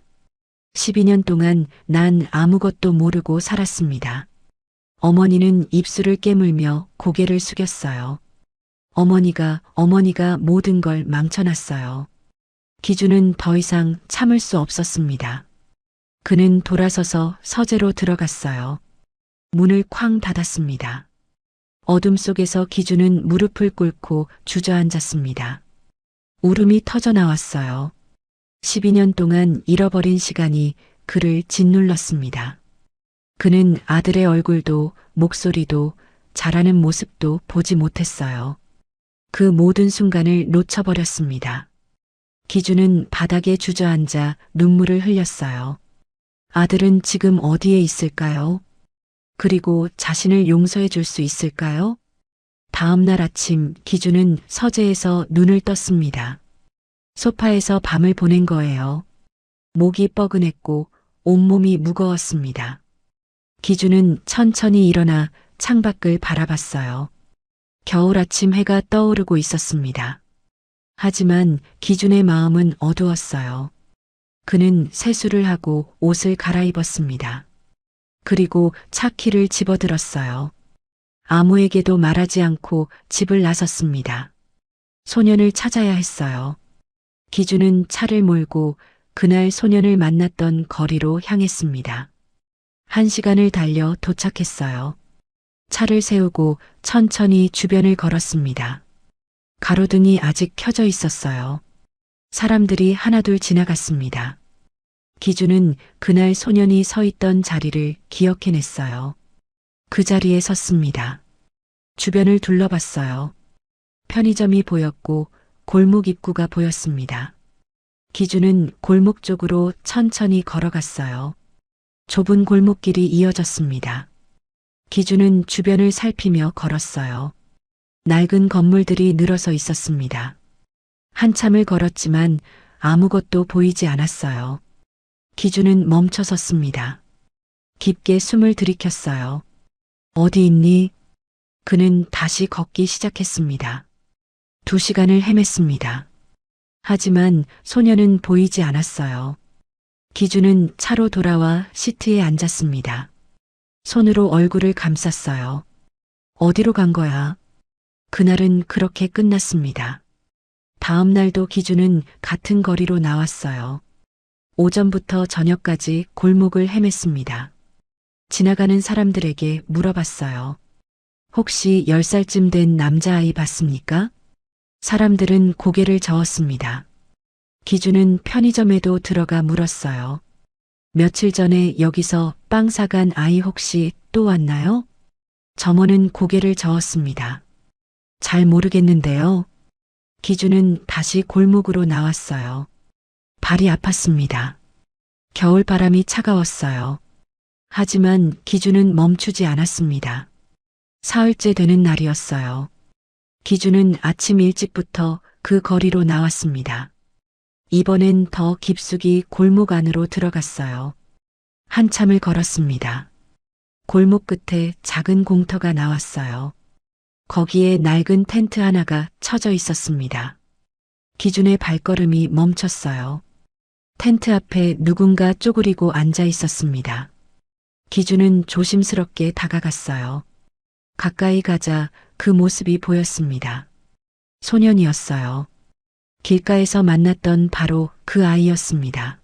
12년 동안 난 아무것도 모르고 살았습니다. 어머니는 입술을 깨물며 고개를 숙였어요. 어머니가 모든 걸 망쳐놨어요. 기준은 더 이상 참을 수 없었습니다. 그는 돌아서서 서재로 들어갔어요. 문을 쾅 닫았습니다. 어둠 속에서 기준은 무릎을 꿇고 주저앉았습니다. 울음이 터져 나왔어요. 12년 동안 잃어버린 시간이 그를 짓눌렀습니다. 그는 아들의 얼굴도 목소리도 자라는 모습도 보지 못했어요. 그 모든 순간을 놓쳐버렸습니다. 기준은 바닥에 주저앉아 눈물을 흘렸어요. 아들은 지금 어디에 있을까요? 그리고 자신을 용서해 줄 수 있을까요? 다음 날 아침 기준은 서재에서 눈을 떴습니다. 소파에서 밤을 보낸 거예요. 목이 뻐근했고 온몸이 무거웠습니다. 기준은 천천히 일어나 창밖을 바라봤어요. 겨울 아침 해가 떠오르고 있었습니다. 하지만 기준의 마음은 어두웠어요. 그는 세수를 하고 옷을 갈아입었습니다. 그리고 차 키를 집어들었어요. 아무에게도 말하지 않고 집을 나섰습니다. 소년을 찾아야 했어요. 기준은 차를 몰고 그날 소년을 만났던 거리로 향했습니다. 1시간을 달려 도착했어요. 차를 세우고 천천히 주변을 걸었습니다. 가로등이 아직 켜져 있었어요. 사람들이 하나둘 지나갔습니다. 기준은 그날 소년이 서 있던 자리를 기억해냈어요. 그 자리에 섰습니다. 주변을 둘러봤어요. 편의점이 보였고 골목 입구가 보였습니다. 기준은 골목 쪽으로 천천히 걸어갔어요. 좁은 골목길이 이어졌습니다. 기준은 주변을 살피며 걸었어요. 낡은 건물들이 늘어서 있었습니다. 한참을 걸었지만 아무것도 보이지 않았어요. 기준은 멈춰 섰습니다. 깊게 숨을 들이켰어요. 어디 있니? 그는 다시 걷기 시작했습니다. 2시간을 헤맸습니다. 하지만 소녀는 보이지 않았어요. 기준은 차로 돌아와 시트에 앉았습니다. 손으로 얼굴을 감쌌어요. 어디로 간 거야? 그날은 그렇게 끝났습니다. 다음 날도 기준은 같은 거리로 나왔어요. 오전부터 저녁까지 골목을 헤맸습니다. 지나가는 사람들에게 물어봤어요. 혹시 10살쯤 된 남자아이 봤습니까? 사람들은 고개를 저었습니다. 기준은 편의점에도 들어가 물었어요. 며칠 전에 여기서 빵 사간 아이 혹시 또 왔나요? 점원은 고개를 저었습니다. 잘 모르겠는데요. 기준은 다시 골목으로 나왔어요. 발이 아팠습니다. 겨울바람이 차가웠어요. 하지만 기준은 멈추지 않았습니다. 사흘째 되는 날이었어요. 기준은 아침 일찍부터 그 거리로 나왔습니다. 이번엔 더 깊숙이 골목 안으로 들어갔어요. 한참을 걸었습니다. 골목 끝에 작은 공터가 나왔어요. 거기에 낡은 텐트 하나가 쳐져 있었습니다. 기준의 발걸음이 멈췄어요. 텐트 앞에 누군가 쪼그리고 앉아 있었습니다. 기준은 조심스럽게 다가갔어요. 가까이 가자 그 모습이 보였습니다. 소년이었어요. 길가에서 만났던 바로 그 아이였습니다.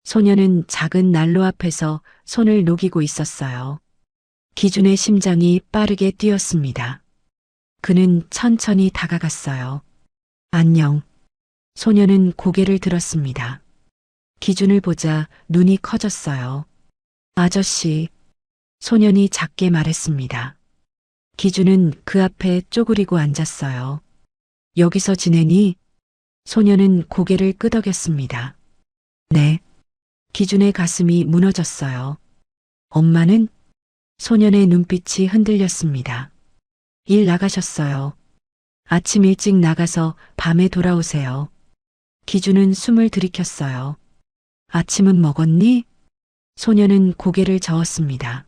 소년은 작은 난로 앞에서 손을 녹이고 있었어요. 기준의 심장이 빠르게 뛰었습니다. 그는 천천히 다가갔어요. 안녕. 소년은 고개를 들었습니다. 기준을 보자 눈이 커졌어요. 아저씨. 소년이 작게 말했습니다. 기준은 그 앞에 쪼그리고 앉았어요. 여기서 지내니? 소년은 고개를 끄덕였습니다. 네. 기준의 가슴이 무너졌어요. 엄마는? 소년의 눈빛이 흔들렸습니다. 일 나가셨어요. 아침 일찍 나가서 밤에 돌아오세요. 기준은 숨을 들이켰어요. 아침은 먹었니? 소년은 고개를 저었습니다.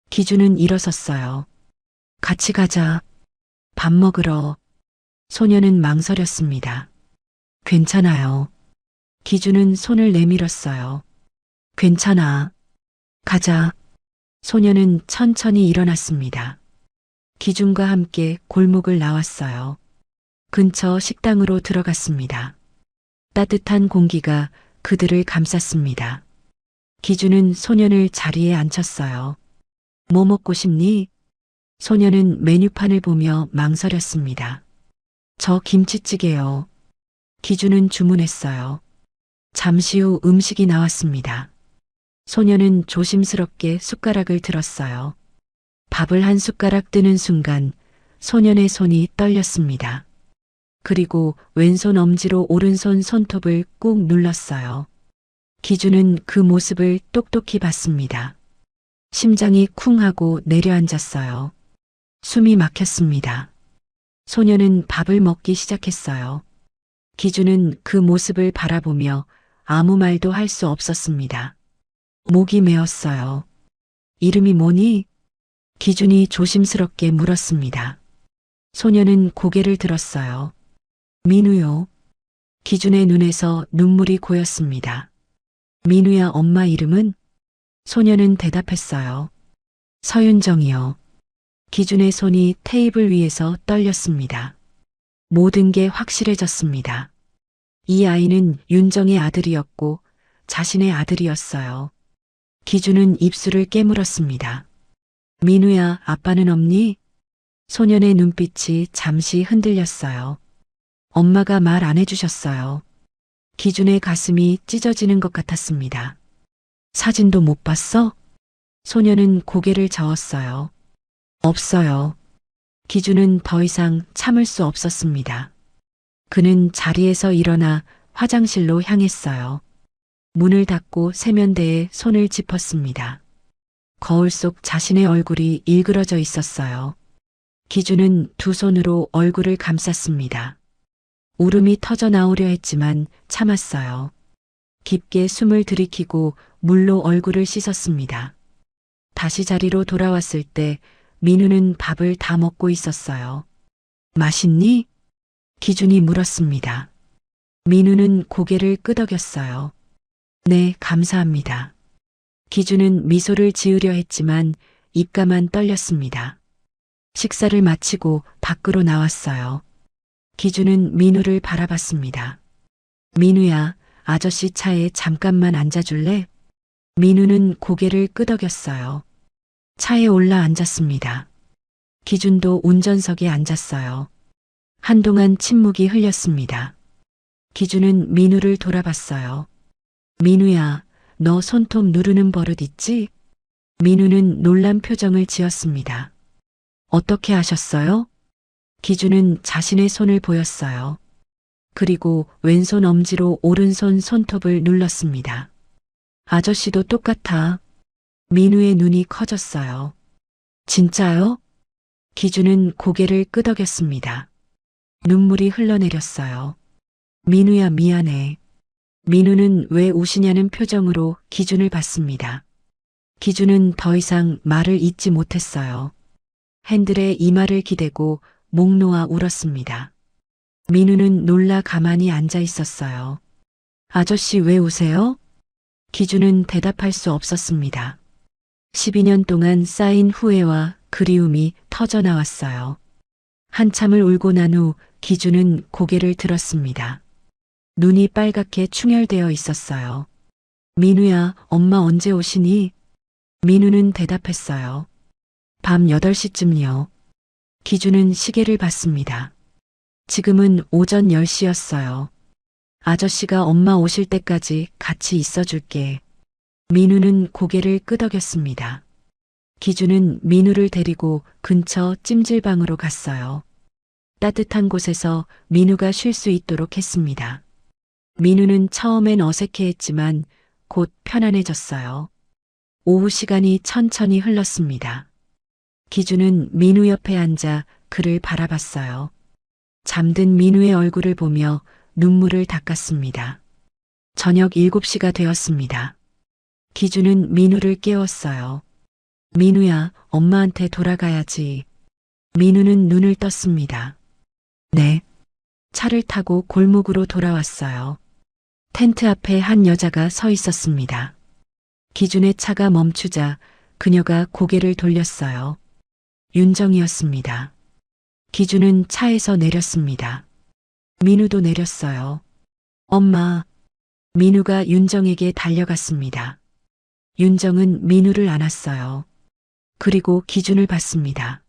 기준은 일어섰어요. 같이 가자. 밥 먹으러. 소년은 망설였습니다. 괜찮아요. 기준은 손을 내밀었어요. 괜찮아. 가자. 소년은 천천히 일어났습니다. 기준과 함께 골목을 나왔어요. 근처 식당으로 들어갔습니다. 따뜻한 공기가 그들을 감쌌습니다. 기준은 소년을 자리에 앉혔어요. 뭐 먹고 싶니? 소년은 메뉴판을 보며 망설였습니다. 저 김치찌개요. 기준은 주문했어요. 잠시 후 음식이 나왔습니다. 소년은 조심스럽게 숟가락을 들었어요. 밥을 한 숟가락 뜨는 순간 소년의 손이 떨렸습니다. 그리고 왼손 엄지로 오른손 손톱을 꾹 눌렀어요. 기준은 그 모습을 똑똑히 봤습니다. 심장이 쿵 하고 내려앉았어요. 숨이 막혔습니다. 소녀는 밥을 먹기 시작했어요. 기준은 그 모습을 바라보며 아무 말도 할 수 없었습니다. 목이 메었어요. 이름이 뭐니? 기준이 조심스럽게 물었습니다. 소녀는 고개를 들었어요. 민우요. 기준의 눈에서 눈물이 고였습니다. 민우야, 엄마 이름은? 소녀는 대답했어요. 서윤정이요. 기준의 손이 테이블 위에서 떨렸습니다. 모든 게 확실해졌습니다. 이 아이는 윤정의 아들이었고 자신의 아들이었어요. 기준은 입술을 깨물었습니다. 민우야, 아빠는 없니? 소년의 눈빛이 잠시 흔들렸어요. 엄마가 말 안 해주셨어요. 기준의 가슴이 찢어지는 것 같았습니다. 사진도 못 봤어? 소녀는 고개를 저었어요. 없어요. 기준은 더 이상 참을 수 없었습니다. 그는 자리에서 일어나 화장실로 향했어요. 문을 닫고 세면대에 손을 짚었습니다. 거울 속 자신의 얼굴이 일그러져 있었어요. 기준은 두 손으로 얼굴을 감쌌습니다. 울음이 터져 나오려 했지만 참았어요. 깊게 숨을 들이키고 물로 얼굴을 씻었습니다. 다시 자리로 돌아왔을 때 민우는 밥을 다 먹고 있었어요. 맛있니? 기준이 물었습니다. 민우는 고개를 끄덕였어요. 네, 감사합니다. 기준은 미소를 지으려 했지만 입가만 떨렸습니다. 식사를 마치고 밖으로 나왔어요. 기준은 민우를 바라봤습니다. 민우야, 아저씨 차에 잠깐만 앉아줄래? 민우는 고개를 끄덕였어요. 차에 올라 앉았습니다. 기준도 운전석에 앉았어요. 한동안 침묵이 흘렸습니다. 기준은 민우를 돌아봤어요. 민우야, 너 손톱 누르는 버릇 있지? 민우는 놀란 표정을 지었습니다. 어떻게 하셨어요? 기준은 자신의 손을 보였어요. 그리고 왼손 엄지로 오른손 손톱을 눌렀습니다. 아저씨도 똑같아. 민우의 눈이 커졌어요. 진짜요? 기준은 고개를 끄덕였습니다. 눈물이 흘러내렸어요. 민우야, 미안해. 민우는 왜 우시냐는 표정으로 기준을 봤습니다. 기준은 더 이상 말을 잇지 못했어요. 핸들에 이마를 기대고 목 놓아 울었습니다. 민우는 놀라 가만히 앉아 있었어요. 아저씨 왜 우세요? 기준은 대답할 수 없었습니다. 12년 동안 쌓인 후회와 그리움이 터져 나왔어요. 한참을 울고 난 후 기준은 고개를 들었습니다. 눈이 빨갛게 충혈되어 있었어요. 민우야, 엄마 언제 오시니? 민우는 대답했어요. 밤 8시쯤이요. 기준은 시계를 봤습니다. 지금은 오전 10시였어요. 아저씨가 엄마 오실 때까지 같이 있어줄게. 민우는 고개를 끄덕였습니다. 기준은 민우를 데리고 근처 찜질방으로 갔어요. 따뜻한 곳에서 민우가 쉴 수 있도록 했습니다. 민우는 처음엔 어색해했지만 곧 편안해졌어요. 오후 시간이 천천히 흘렀습니다. 기준은 민우 옆에 앉아 그를 바라봤어요. 잠든 민우의 얼굴을 보며 눈물을 닦았습니다. 저녁 7시가 되었습니다. 기준은 민우를 깨웠어요. 민우야, 엄마한테 돌아가야지. 민우는 눈을 떴습니다. 네. 차를 타고 골목으로 돌아왔어요. 텐트 앞에 한 여자가 서 있었습니다. 기준의 차가 멈추자 그녀가 고개를 돌렸어요. 윤정이었습니다. 기준은 차에서 내렸습니다. 민우도 내렸어요. 엄마. 민우가 윤정에게 달려갔습니다. 윤정은 민우를 안았어요. 그리고 기준을 봤습니다.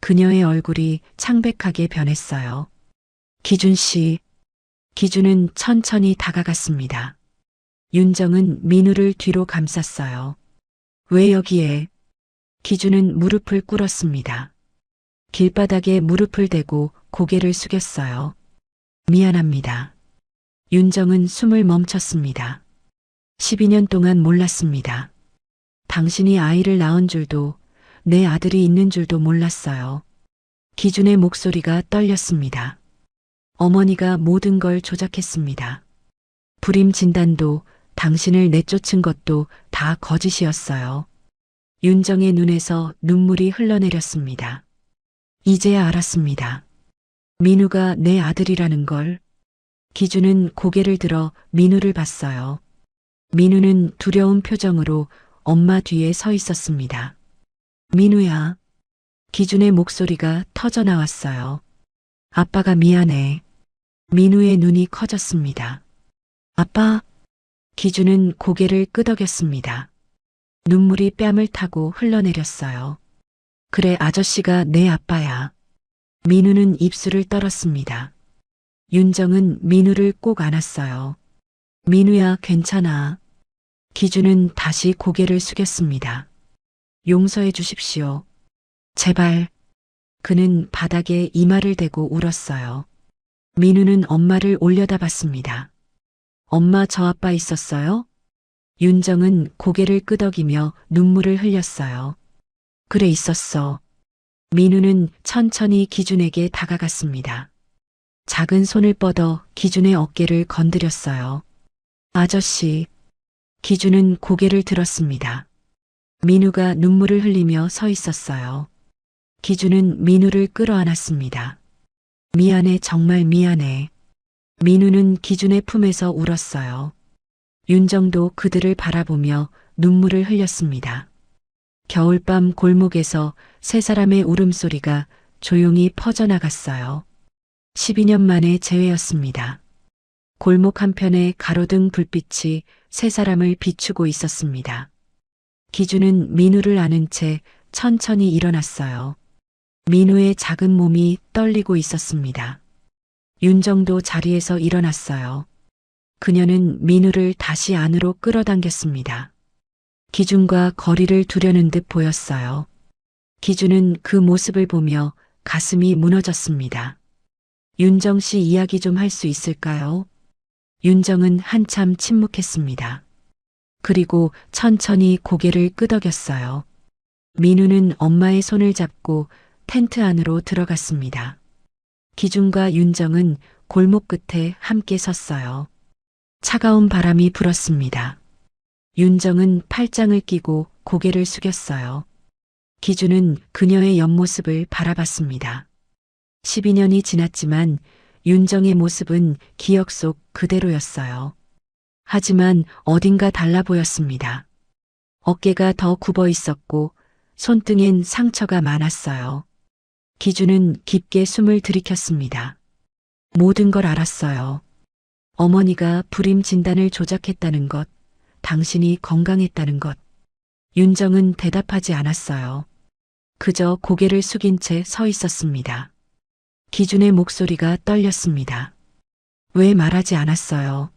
그녀의 얼굴이 창백하게 변했어요. 기준 씨. 기준은 천천히 다가갔습니다. 윤정은 민우를 뒤로 감쌌어요. 왜 여기에? 기준은 무릎을 꿇었습니다. 길바닥에 무릎을 대고 고개를 숙였어요. 미안합니다. 윤정은 숨을 멈췄습니다. 12년 동안 몰랐습니다. 당신이 아이를 낳은 줄도 내 아들이 있는 줄도 몰랐어요. 기준의 목소리가 떨렸습니다. 어머니가 모든 걸 조작했습니다. 불임 진단도 당신을 내쫓은 것도 다 거짓이었어요. 윤정의 눈에서 눈물이 흘러내렸습니다. 이제야 알았습니다. 민우가 내 아들이라는 걸. 기준은 고개를 들어 민우를 봤어요. 민우는 두려운 표정으로 엄마 뒤에 서 있었습니다. 민우야. 기준의 목소리가 터져 나왔어요. 아빠가 미안해. 민우의 눈이 커졌습니다. 아빠. 기준은 고개를 끄덕였습니다. 눈물이 뺨을 타고 흘러내렸어요. 그래, 아저씨가 내 아빠야. 민우는 입술을 떨었습니다. 윤정은 민우를 꼭 안았어요. 민우야, 괜찮아. 기준은 다시 고개를 숙였습니다. 용서해 주십시오. 제발. 그는 바닥에 이마를 대고 울었어요. 민우는 엄마를 올려다봤습니다. 엄마, 저 아빠 있었어요? 윤정은 고개를 끄덕이며 눈물을 흘렸어요. 그래, 있었어. 민우는 천천히 기준에게 다가갔습니다. 작은 손을 뻗어 기준의 어깨를 건드렸어요. 아저씨. 기준은 고개를 들었습니다. 민우가 눈물을 흘리며 서 있었어요. 기준은 민우를 끌어안았습니다. 미안해, 정말 미안해. 민우는 기준의 품에서 울었어요. 윤정도 그들을 바라보며 눈물을 흘렸습니다. 겨울밤 골목에서 세 사람의 울음소리가 조용히 퍼져나갔어요. 12년 만의 재회였습니다. 골목 한편에 가로등 불빛이 세 사람을 비추고 있었습니다. 기준은 민우를 안은 채 천천히 일어났어요. 민우의 작은 몸이 떨리고 있었습니다. 윤정도 자리에서 일어났어요. 그녀는 민우를 다시 안으로 끌어당겼습니다. 기준과 거리를 두려는 듯 보였어요. 기준은 그 모습을 보며 가슴이 무너졌습니다. 윤정 씨, 이야기 좀 할 수 있을까요? 윤정은 한참 침묵했습니다. 그리고 천천히 고개를 끄덕였어요. 민우는 엄마의 손을 잡고 텐트 안으로 들어갔습니다. 기준과 윤정은 골목 끝에 함께 섰어요. 차가운 바람이 불었습니다. 윤정은 팔짱을 끼고 고개를 숙였어요. 기준은 그녀의 옆모습을 바라봤습니다. 12년이 지났지만 윤정의 모습은 기억 속 그대로였어요. 하지만 어딘가 달라 보였습니다. 어깨가 더 굽어 있었고 손등엔 상처가 많았어요. 기준은 깊게 숨을 들이켰습니다. 모든 걸 알았어요. 어머니가 불임 진단을 조작했다는 것, 당신이 건강했다는 것. 윤정은 대답하지 않았어요. 그저 고개를 숙인 채 서 있었습니다. 기준의 목소리가 떨렸습니다. 왜 말하지 않았어요?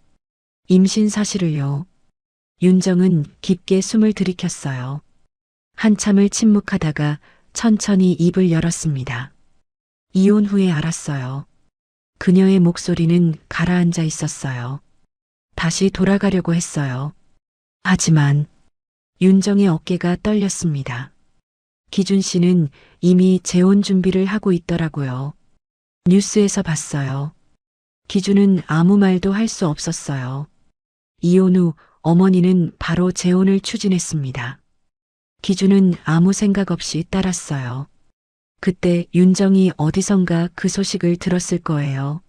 임신 사실을요. 윤정은 깊게 숨을 들이켰어요. 한참을 침묵하다가 천천히 입을 열었습니다. 이혼 후에 알았어요. 그녀의 목소리는 가라앉아 있었어요. 다시 돌아가려고 했어요. 하지만 윤정의 어깨가 떨렸습니다. 기준 씨는 이미 재혼 준비를 하고 있더라고요. 뉴스에서 봤어요. 기준은 아무 말도 할 수 없었어요. 이혼 후 어머니는 바로 재혼을 추진했습니다. 기준은 아무 생각 없이 따랐어요. 그때 윤정이 어디선가 그 소식을 들었을 거예요.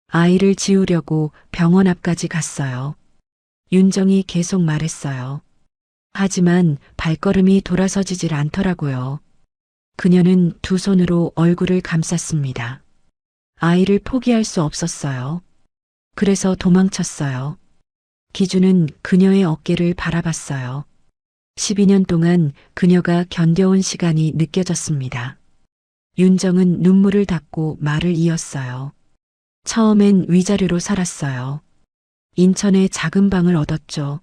아이를 지우려고 병원 앞까지 갔어요. 윤정이 계속 말했어요. 하지만 발걸음이 돌아서지질 않더라고요. 그녀는 두 손으로 얼굴을 감쌌습니다. 아이를 포기할 수 없었어요. 그래서 도망쳤어요. 기준은 그녀의 어깨를 바라봤어요. 12년 동안 그녀가 견뎌온 시간이 느껴졌습니다. 윤정은 눈물을 닦고 말을 이었어요. 처음엔 위자료로 살았어요. 인천에 작은 방을 얻었죠.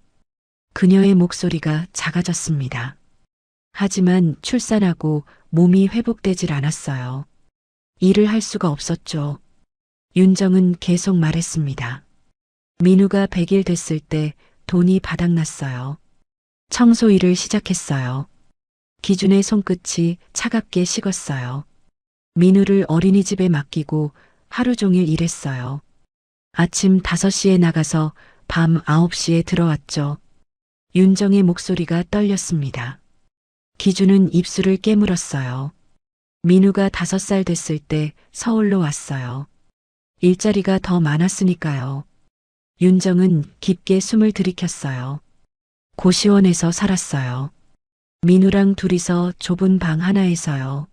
그녀의 목소리가 작아졌습니다. 하지만 출산하고 몸이 회복되질 않았어요. 일을 할 수가 없었죠. 윤정은 계속 말했습니다. 민우가 100일 됐을 때 돈이 바닥났어요. 청소 일을 시작했어요. 기준의 손끝이 차갑게 식었어요. 민우를 어린이집에 맡기고 하루 종일 일했어요. 아침 5시에 나가서 밤 9시에 들어왔죠. 윤정의 목소리가 떨렸습니다. 기준은 입술을 깨물었어요. 민우가 5살 됐을 때 서울로 왔어요. 일자리가 더 많았으니까요. 윤정은 깊게 숨을 들이켰어요. 고시원에서 살았어요. 민우랑 둘이서 좁은 방 하나에서요.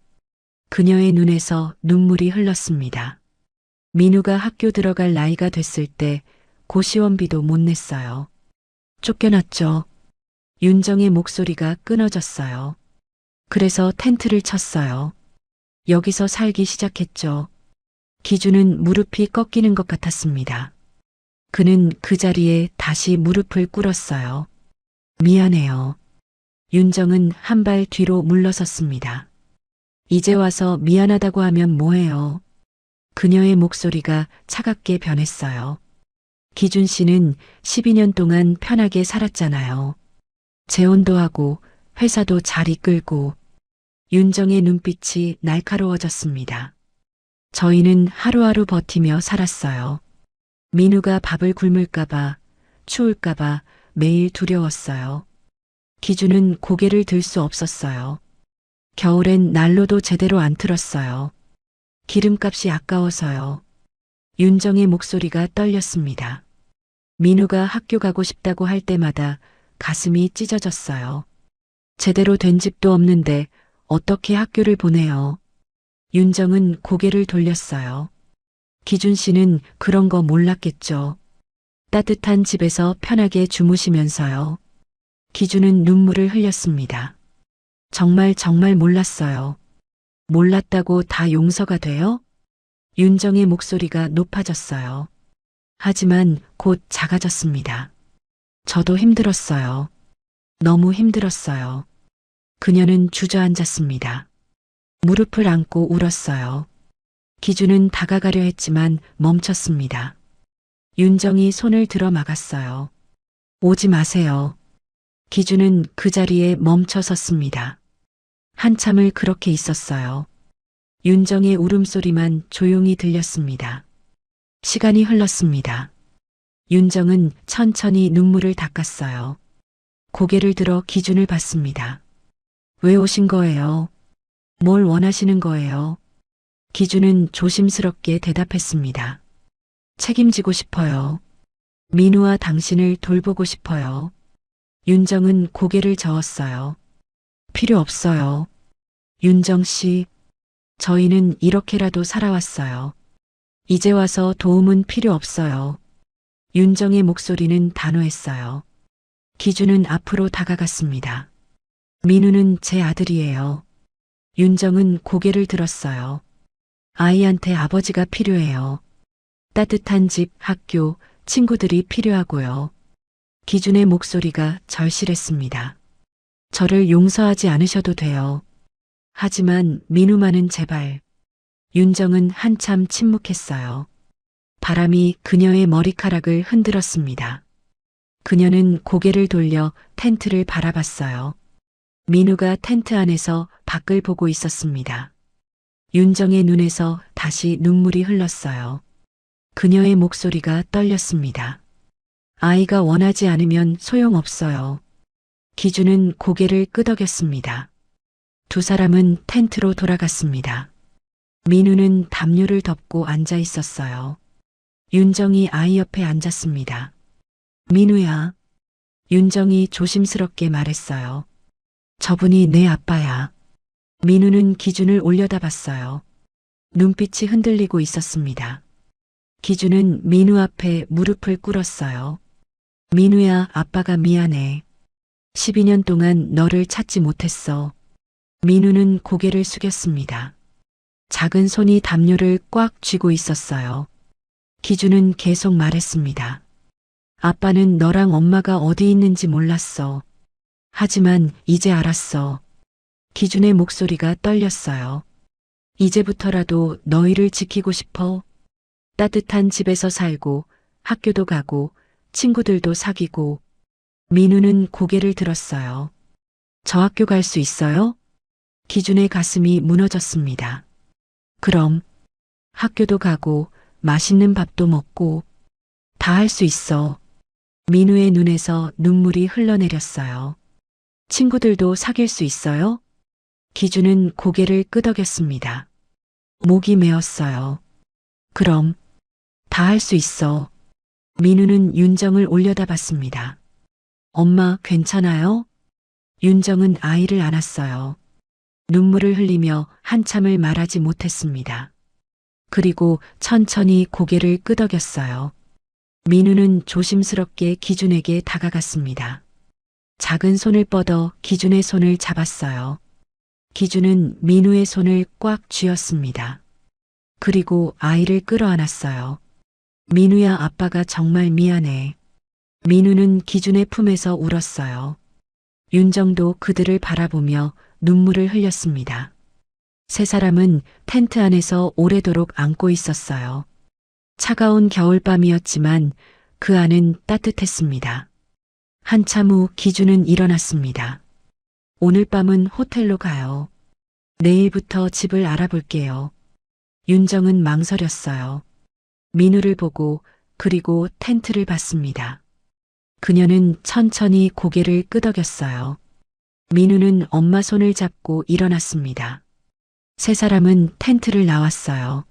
그녀의 눈에서 눈물이 흘렀습니다. 민우가 학교 들어갈 나이가 됐을 때 고시원비도 못 냈어요. 쫓겨났죠. 윤정의 목소리가 끊어졌어요. 그래서 텐트를 쳤어요. 여기서 살기 시작했죠. 기준은 무릎이 꺾이는 것 같았습니다. 그는 그 자리에 다시 무릎을 꿇었어요. 미안해요. 윤정은 한 발 뒤로 물러섰습니다. 이제 와서 미안하다고 하면 뭐해요? 그녀의 목소리가 차갑게 변했어요. 기준 씨는 12년 동안 편하게 살았잖아요. 재혼도 하고 회사도 잘 이끌고. 윤정의 눈빛이 날카로워졌습니다. 저희는 하루하루 버티며 살았어요. 민우가 밥을 굶을까봐, 추울까봐 매일 두려웠어요. 기준은 고개를 들 수 없었어요. 겨울엔 난로도 제대로 안 틀었어요. 기름값이 아까워서요. 윤정의 목소리가 떨렸습니다. 민우가 학교 가고 싶다고 할 때마다 가슴이 찢어졌어요. 제대로 된 집도 없는데 어떻게 학교를 보내요? 윤정은 고개를 돌렸어요. 기준 씨는 그런 거 몰랐겠죠. 따뜻한 집에서 편하게 주무시면서요. 기준은 눈물을 흘렸습니다. 정말 몰랐어요. 몰랐다고 다 용서가 돼요? 윤정의 목소리가 높아졌어요. 하지만 곧 작아졌습니다. 저도 힘들었어요. 너무 힘들었어요. 그녀는 주저앉았습니다. 무릎을 안고 울었어요. 기준은 다가가려 했지만 멈췄습니다. 윤정이 손을 들어 막았어요. 오지 마세요. 기준은 그 자리에 멈춰 섰습니다. 한참을 그렇게 있었어요. 윤정의 울음소리만 조용히 들렸습니다. 시간이 흘렀습니다. 윤정은 천천히 눈물을 닦았어요. 고개를 들어 기준을 봤습니다. 왜 오신 거예요? 뭘 원하시는 거예요? 기준은 조심스럽게 대답했습니다. 책임지고 싶어요. 민우와 당신을 돌보고 싶어요. 윤정은 고개를 저었어요. 필요 없어요. 윤정 씨, 저희는 이렇게라도 살아왔어요. 이제 와서 도움은 필요 없어요. 윤정의 목소리는 단호했어요. 기준은 앞으로 다가갔습니다. 민우는 제 아들이에요. 윤정은 고개를 들었어요. 아이한테 아버지가 필요해요. 따뜻한 집, 학교, 친구들이 필요하고요. 기준의 목소리가 절실했습니다. 저를 용서하지 않으셔도 돼요. 하지만 민우만은 제발. 윤정은 한참 침묵했어요. 바람이 그녀의 머리카락을 흔들었습니다. 그녀는 고개를 돌려 텐트를 바라봤어요. 민우가 텐트 안에서 밖을 보고 있었습니다. 윤정의 눈에서 다시 눈물이 흘렀어요. 그녀의 목소리가 떨렸습니다. 아이가 원하지 않으면 소용없어요. 기준은 고개를 끄덕였습니다. 두 사람은 텐트로 돌아갔습니다. 민우는 담요를 덮고 앉아 있었어요. 윤정이 아이 옆에 앉았습니다. 민우야. 윤정이 조심스럽게 말했어요. 저분이 내 아빠야. 민우는 기준을 올려다봤어요. 눈빛이 흔들리고 있었습니다. 기준은 민우 앞에 무릎을 꿇었어요. 민우야, 아빠가 미안해. 12년 동안 너를 찾지 못했어. 민우는 고개를 숙였습니다. 작은 손이 담요를 꽉 쥐고 있었어요. 기준은 계속 말했습니다. 아빠는 너랑 엄마가 어디 있는지 몰랐어. 하지만 이제 알았어. 기준의 목소리가 떨렸어요. 이제부터라도 너희를 지키고 싶어. 따뜻한 집에서 살고 학교도 가고 친구들도 사귀고. 민우는 고개를 들었어요. 저 학교 갈 수 있어요? 기준의 가슴이 무너졌습니다. 그럼 학교도 가고 맛있는 밥도 먹고 다 할 수 있어. 민우의 눈에서 눈물이 흘러내렸어요. 친구들도 사귈 수 있어요? 기준은 고개를 끄덕였습니다. 목이 메었어요. 그럼 다 할 수 있어. 민우는 윤정을 올려다봤습니다. 엄마 괜찮아요? 윤정은 아이를 안았어요. 눈물을 흘리며 한참을 말하지 못했습니다. 그리고 천천히 고개를 끄덕였어요. 민우는 조심스럽게 기준에게 다가갔습니다. 작은 손을 뻗어 기준의 손을 잡았어요. 기준은 민우의 손을 꽉 쥐었습니다. 그리고 아이를 끌어안았어요. 민우야, 아빠가 정말 미안해. 민우는 기준의 품에서 울었어요. 윤정도 그들을 바라보며 눈물을 흘렸습니다. 세 사람은 텐트 안에서 오래도록 안고 있었어요. 차가운 겨울밤이었지만 그 안은 따뜻했습니다. 한참 후 기준은 일어났습니다. 오늘 밤은 호텔로 가요. 내일부터 집을 알아볼게요. 윤정은 망설였어요. 민우를 보고 그리고 텐트를 봤습니다. 그녀는 천천히 고개를 끄덕였어요. 민우는 엄마 손을 잡고 일어났습니다. 세 사람은 텐트를 나왔어요.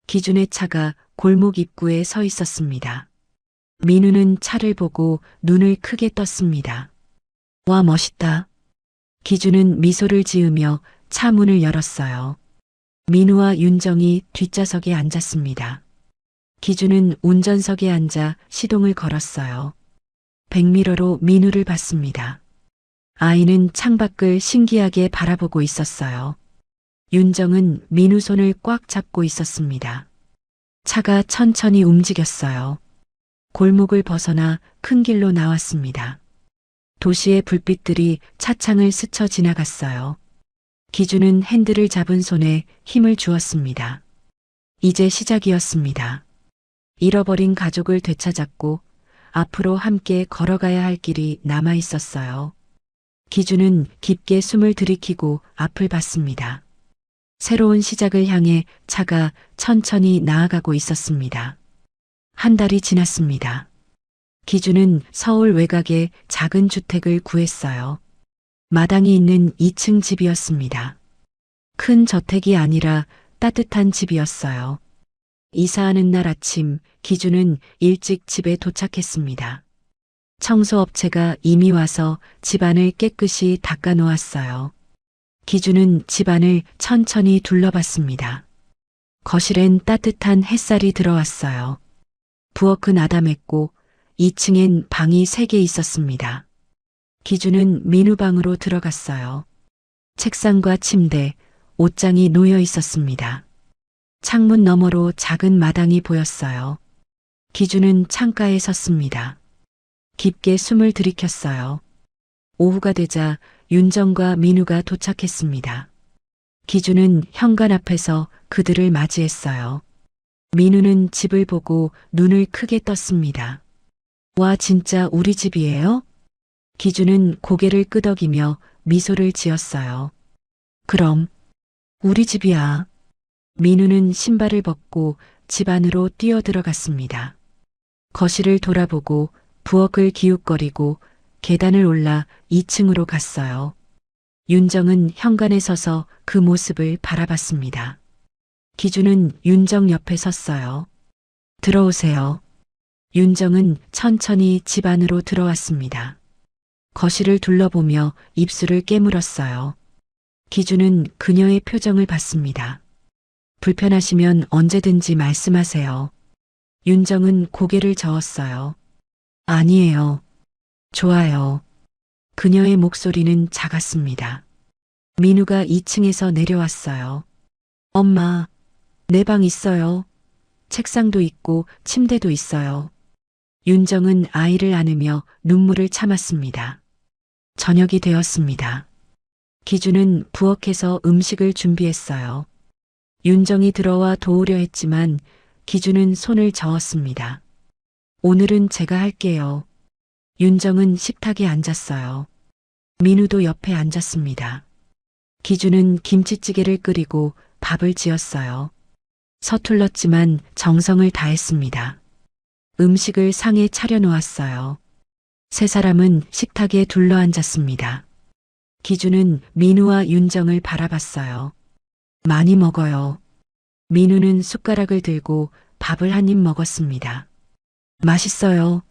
기준의 차가 골목 입구에 서 있었습니다. 민우는 차를 보고 눈을 크게 떴습니다. 와, 멋있다. 기준은 미소를 지으며 차 문을 열었어요. 민우와 윤정이 뒷좌석에 앉았습니다. 기준은 운전석에 앉아 시동을 걸었어요. 백미러로 민우를 봤습니다. 아이는 창밖을 신기하게 바라보고 있었어요. 윤정은 민우 손을 꽉 잡고 있었습니다. 차가 천천히 움직였어요. 골목을 벗어나 큰 길로 나왔습니다. 도시의 불빛들이 차창을 스쳐 지나갔어요. 기준은 핸들을 잡은 손에 힘을 주었습니다. 이제 시작이었습니다. 잃어버린 가족을 되찾았고 앞으로 함께 걸어가야 할 길이 남아 있었어요. 기준은 깊게 숨을 들이키고 앞을 봤습니다. 새로운 시작을 향해 차가 천천히 나아가고 있었습니다. 한 달이 지났습니다. 기준은 서울 외곽의 작은 주택을 구했어요. 마당이 있는 2층 집이었습니다. 큰 저택이 아니라 따뜻한 집이었어요. 이사하는 날 아침, 기준은 일찍 집에 도착했습니다. 청소업체가 이미 와서 집안을 깨끗이 닦아 놓았어요. 기준은 집안을 천천히 둘러봤습니다. 거실엔 따뜻한 햇살이 들어왔어요. 부엌은 아담했고 2층엔 방이 3개 있었습니다. 기준은 민우 방으로 들어갔어요. 책상과 침대, 옷장이 놓여 있었습니다. 창문 너머로 작은 마당이 보였어요. 기준은 창가에 섰습니다. 깊게 숨을 들이켰어요. 오후가 되자 윤정과 민우가 도착했습니다. 기준은 현관 앞에서 그들을 맞이했어요. 민우는 집을 보고 눈을 크게 떴습니다. 와, 진짜 우리 집이에요? 기준은 고개를 끄덕이며 미소를 지었어요. 그럼 우리 집이야. 민우는 신발을 벗고 집 안으로 뛰어들어갔습니다. 거실을 돌아보고 부엌을 기웃거리고 계단을 올라 2층으로 갔어요. 윤정은 현관에 서서 그 모습을 바라봤습니다. 기준은 윤정 옆에 섰어요. 들어오세요. 윤정은 천천히 집 안으로 들어왔습니다. 거실을 둘러보며 입술을 깨물었어요. 기준은 그녀의 표정을 봤습니다. 불편하시면 언제든지 말씀하세요. 윤정은 고개를 저었어요. 아니에요. 좋아요. 그녀의 목소리는 작았습니다. 민우가 2층에서 내려왔어요. 엄마, 내 방 있어요. 책상도 있고 침대도 있어요. 윤정은 아이를 안으며 눈물을 참았습니다. 저녁이 되었습니다. 기준은 부엌에서 음식을 준비했어요. 윤정이 들어와 도우려 했지만 기준은 손을 저었습니다. 오늘은 제가 할게요. 윤정은 식탁에 앉았어요. 민우도 옆에 앉았습니다. 기준은 김치찌개를 끓이고 밥을 지었어요. 서툴렀지만 정성을 다했습니다. 음식을 상에 차려놓았어요. 세 사람은 식탁에 둘러앉았습니다. 기준은 민우와 윤정을 바라봤어요. 많이 먹어요. 민우는 숟가락을 들고 밥을 한 입 먹었습니다. 맛있어요.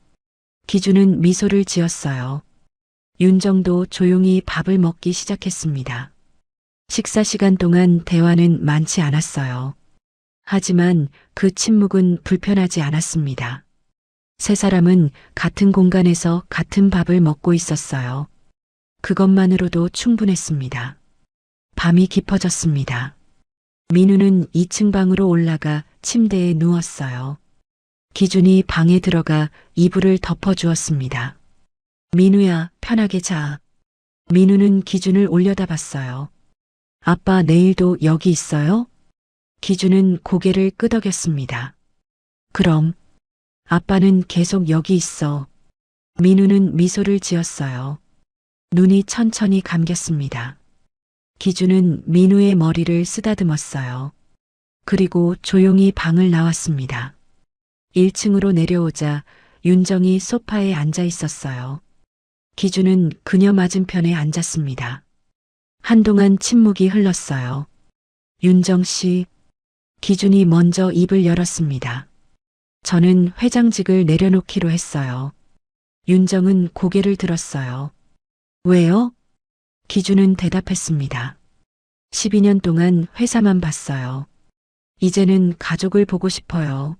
기준은 미소를 지었어요. 윤정도 조용히 밥을 먹기 시작했습니다. 식사 시간 동안 대화는 많지 않았어요. 하지만 그 침묵은 불편하지 않았습니다. 세 사람은 같은 공간에서 같은 밥을 먹고 있었어요. 그것만으로도 충분했습니다. 밤이 깊어졌습니다. 민우는 2층 방으로 올라가 침대에 누웠어요. 기준이 방에 들어가 이불을 덮어주었습니다. 민우야, 편하게 자. 민우는 기준을 올려다봤어요. 아빠 내일도 여기 있어요? 기준은 고개를 끄덕였습니다. 그럼, 아빠는 계속 여기 있어. 민우는 미소를 지었어요. 눈이 천천히 감겼습니다. 기준은 민우의 머리를 쓰다듬었어요. 그리고 조용히 방을 나왔습니다. 1층으로 내려오자 윤정이 소파에 앉아 있었어요. 기준은 그녀 맞은편에 앉았습니다. 한동안 침묵이 흘렀어요. 윤정 씨, 기준이 먼저 입을 열었습니다. 저는 회장직을 내려놓기로 했어요. 윤정은 고개를 들었어요. 왜요? 기준은 대답했습니다. 12년 동안 회사만 봤어요. 이제는 가족을 보고 싶어요.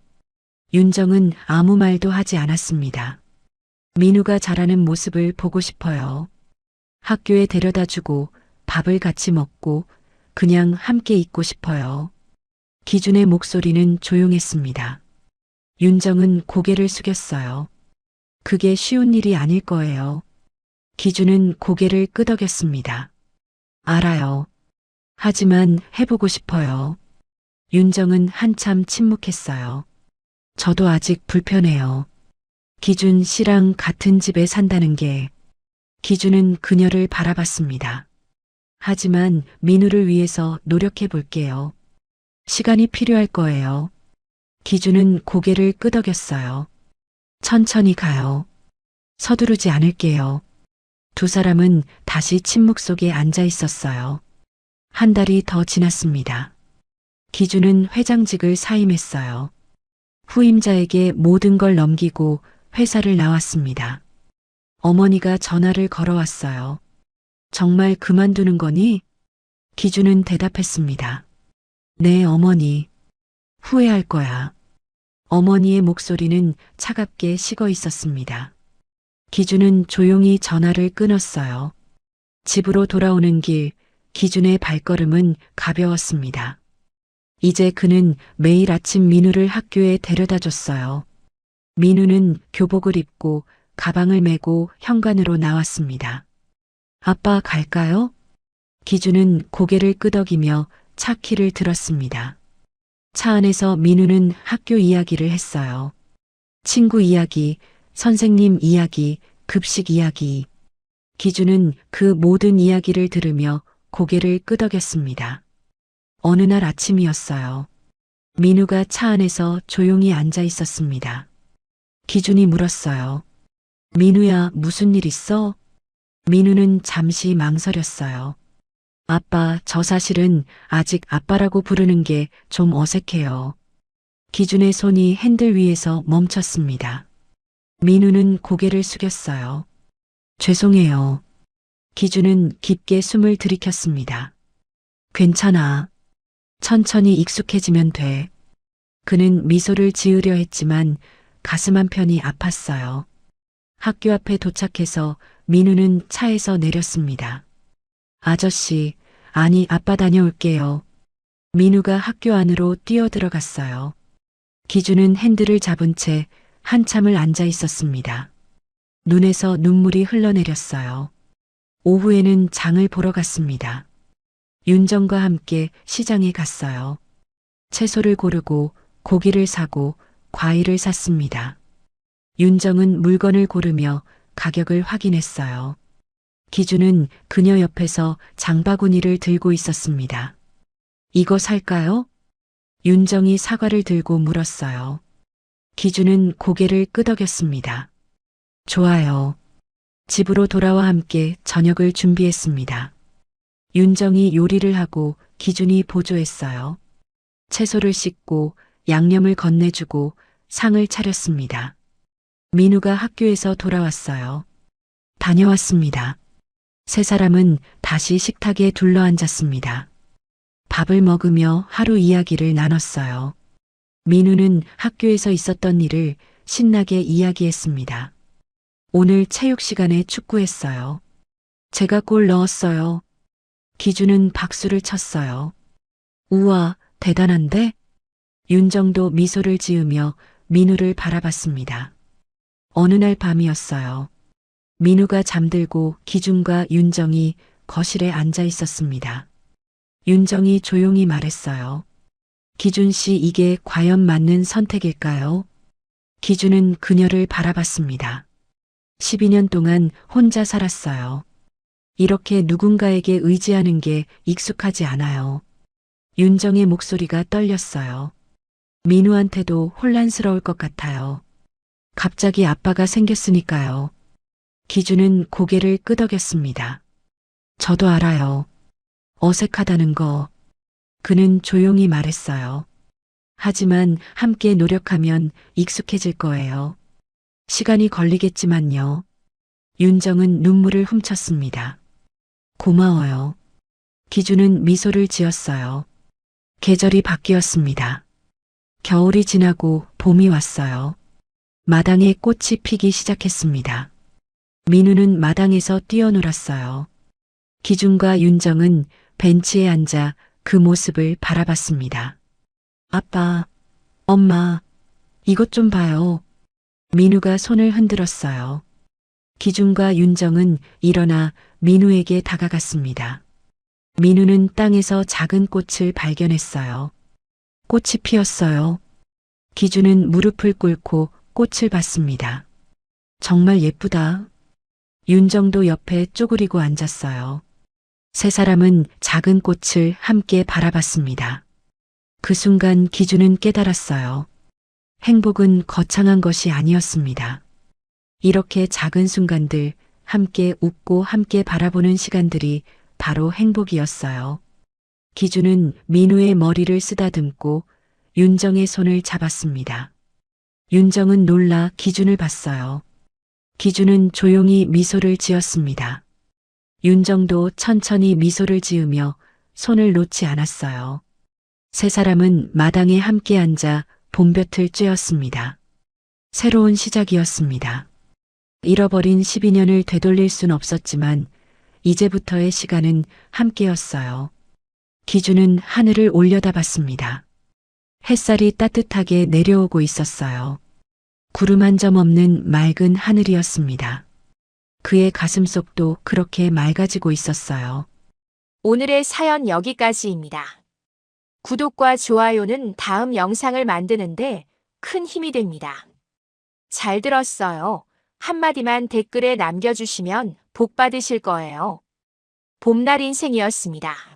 윤정은 아무 말도 하지 않았습니다. 민우가 자라는 모습을 보고 싶어요. 학교에 데려다 주고 밥을 같이 먹고 그냥 함께 있고 싶어요. 기준의 목소리는 조용했습니다. 윤정은 고개를 숙였어요. 그게 쉬운 일이 아닐 거예요. 기준은 고개를 끄덕였습니다. 알아요. 하지만 해보고 싶어요. 윤정은 한참 침묵했어요. 저도 아직 불편해요. 기준 씨랑 같은 집에 산다는 게. 기준은 그녀를 바라봤습니다. 하지만 민우를 위해서 노력해 볼게요. 시간이 필요할 거예요. 기준은 고개를 끄덕였어요. 천천히 가요. 서두르지 않을게요. 두 사람은 다시 침묵 속에 앉아 있었어요. 한 달이 더 지났습니다. 기준은 회장직을 사임했어요. 후임자에게 모든 걸 넘기고 회사를 나왔습니다. 어머니가 전화를 걸어왔어요. 정말 그만두는 거니? 기준은 대답했습니다. 네, 어머니. 후회할 거야. 어머니의 목소리는 차갑게 식어 있었습니다. 기준은 조용히 전화를 끊었어요. 집으로 돌아오는 길, 기준의 발걸음은 가벼웠습니다. 이제 그는 매일 아침 민우를 학교에 데려다 줬어요. 민우는 교복을 입고 가방을 메고 현관으로 나왔습니다. 아빠 갈까요? 기준은 고개를 끄덕이며 차 키를 들었습니다. 차 안에서 민우는 학교 이야기를 했어요. 친구 이야기, 선생님 이야기, 급식 이야기. 기준은 그 모든 이야기를 들으며 고개를 끄덕였습니다. 어느 날 아침이었어요. 민우가 차 안에서 조용히 앉아 있었습니다. 기준이 물었어요. 민우야, 무슨 일 있어? 민우는 잠시 망설였어요. 아빠, 저 사실은 아직 아빠라고 부르는 게 좀 어색해요. 기준의 손이 핸들 위에서 멈췄습니다. 민우는 고개를 숙였어요. 죄송해요. 기준은 깊게 숨을 들이켰습니다. 괜찮아. 천천히 익숙해지면 돼. 그는 미소를 지으려 했지만 가슴 한편이 아팠어요. 학교 앞에 도착해서 민우는 차에서 내렸습니다. 아저씨, 아니 아빠 다녀올게요. 민우가 학교 안으로 뛰어들어갔어요. 기준은 핸들을 잡은 채 한참을 앉아 있었습니다. 눈에서 눈물이 흘러내렸어요. 오후에는 장을 보러 갔습니다. 윤정과 함께 시장에 갔어요. 채소를 고르고 고기를 사고 과일을 샀습니다. 윤정은 물건을 고르며 가격을 확인했어요. 기준은 그녀 옆에서 장바구니를 들고 있었습니다. 이거 살까요? 윤정이 사과를 들고 물었어요. 기준은 고개를 끄덕였습니다. 좋아요. 집으로 돌아와 함께 저녁을 준비했습니다. 윤정이 요리를 하고 기준이 보조했어요. 채소를 씻고 양념을 건네주고 상을 차렸습니다. 민우가 학교에서 돌아왔어요. 다녀왔습니다. 세 사람은 다시 식탁에 둘러앉았습니다. 밥을 먹으며 하루 이야기를 나눴어요. 민우는 학교에서 있었던 일을 신나게 이야기했습니다. 오늘 체육 시간에 축구했어요. 제가 골 넣었어요. 기준은 박수를 쳤어요. 우와, 대단한데? 윤정도 미소를 지으며 민우를 바라봤습니다. 어느 날 밤이었어요. 민우가 잠들고 기준과 윤정이 거실에 앉아 있었습니다. 윤정이 조용히 말했어요. 기준 씨, 이게 과연 맞는 선택일까요? 기준은 그녀를 바라봤습니다. 12년 동안 혼자 살았어요. 이렇게 누군가에게 의지하는 게 익숙하지 않아요. 윤정의 목소리가 떨렸어요. 민우한테도 혼란스러울 것 같아요. 갑자기 아빠가 생겼으니까요. 기준은 고개를 끄덕였습니다. 저도 알아요. 어색하다는 거. 그는 조용히 말했어요. 하지만 함께 노력하면 익숙해질 거예요. 시간이 걸리겠지만요. 윤정은 눈물을 훔쳤습니다. 고마워요. 기준은 미소를 지었어요. 계절이 바뀌었습니다. 겨울이 지나고 봄이 왔어요. 마당에 꽃이 피기 시작했습니다. 민우는 마당에서 뛰어놀았어요. 기준과 윤정은 벤치에 앉아 그 모습을 바라봤습니다. 아빠, 엄마, 이것 좀 봐요. 민우가 손을 흔들었어요. 기준과 윤정은 일어나 민우에게 다가갔습니다. 민우는 땅에서 작은 꽃을 발견했어요. 꽃이 피었어요. 기준은 무릎을 꿇고 꽃을 봤습니다. 정말 예쁘다. 윤정도 옆에 쪼그리고 앉았어요. 세 사람은 작은 꽃을 함께 바라봤습니다. 그 순간 기준은 깨달았어요. 행복은 거창한 것이 아니었습니다. 이렇게 작은 순간들, 함께 웃고 함께 바라보는 시간들이 바로 행복이었어요. 기준은 민우의 머리를 쓰다듬고 윤정의 손을 잡았습니다. 윤정은 놀라 기준을 봤어요. 기준은 조용히 미소를 지었습니다. 윤정도 천천히 미소를 지으며 손을 놓지 않았어요. 세 사람은 마당에 함께 앉아 봄볕을 쬐었습니다. 새로운 시작이었습니다. 잃어버린 12년을 되돌릴 순 없었지만 이제부터의 시간은 함께였어요. 기준은 하늘을 올려다봤습니다. 햇살이 따뜻하게 내려오고 있었어요. 구름 한 점 없는 맑은 하늘이었습니다. 그의 가슴속도 그렇게 맑아지고 있었어요. 오늘의 사연 여기까지입니다. 구독과 좋아요는 다음 영상을 만드는데 큰 힘이 됩니다. 잘 들었어요. 한마디만 댓글에 남겨주시면 복 받으실 거예요. 봄날 인생이었습니다.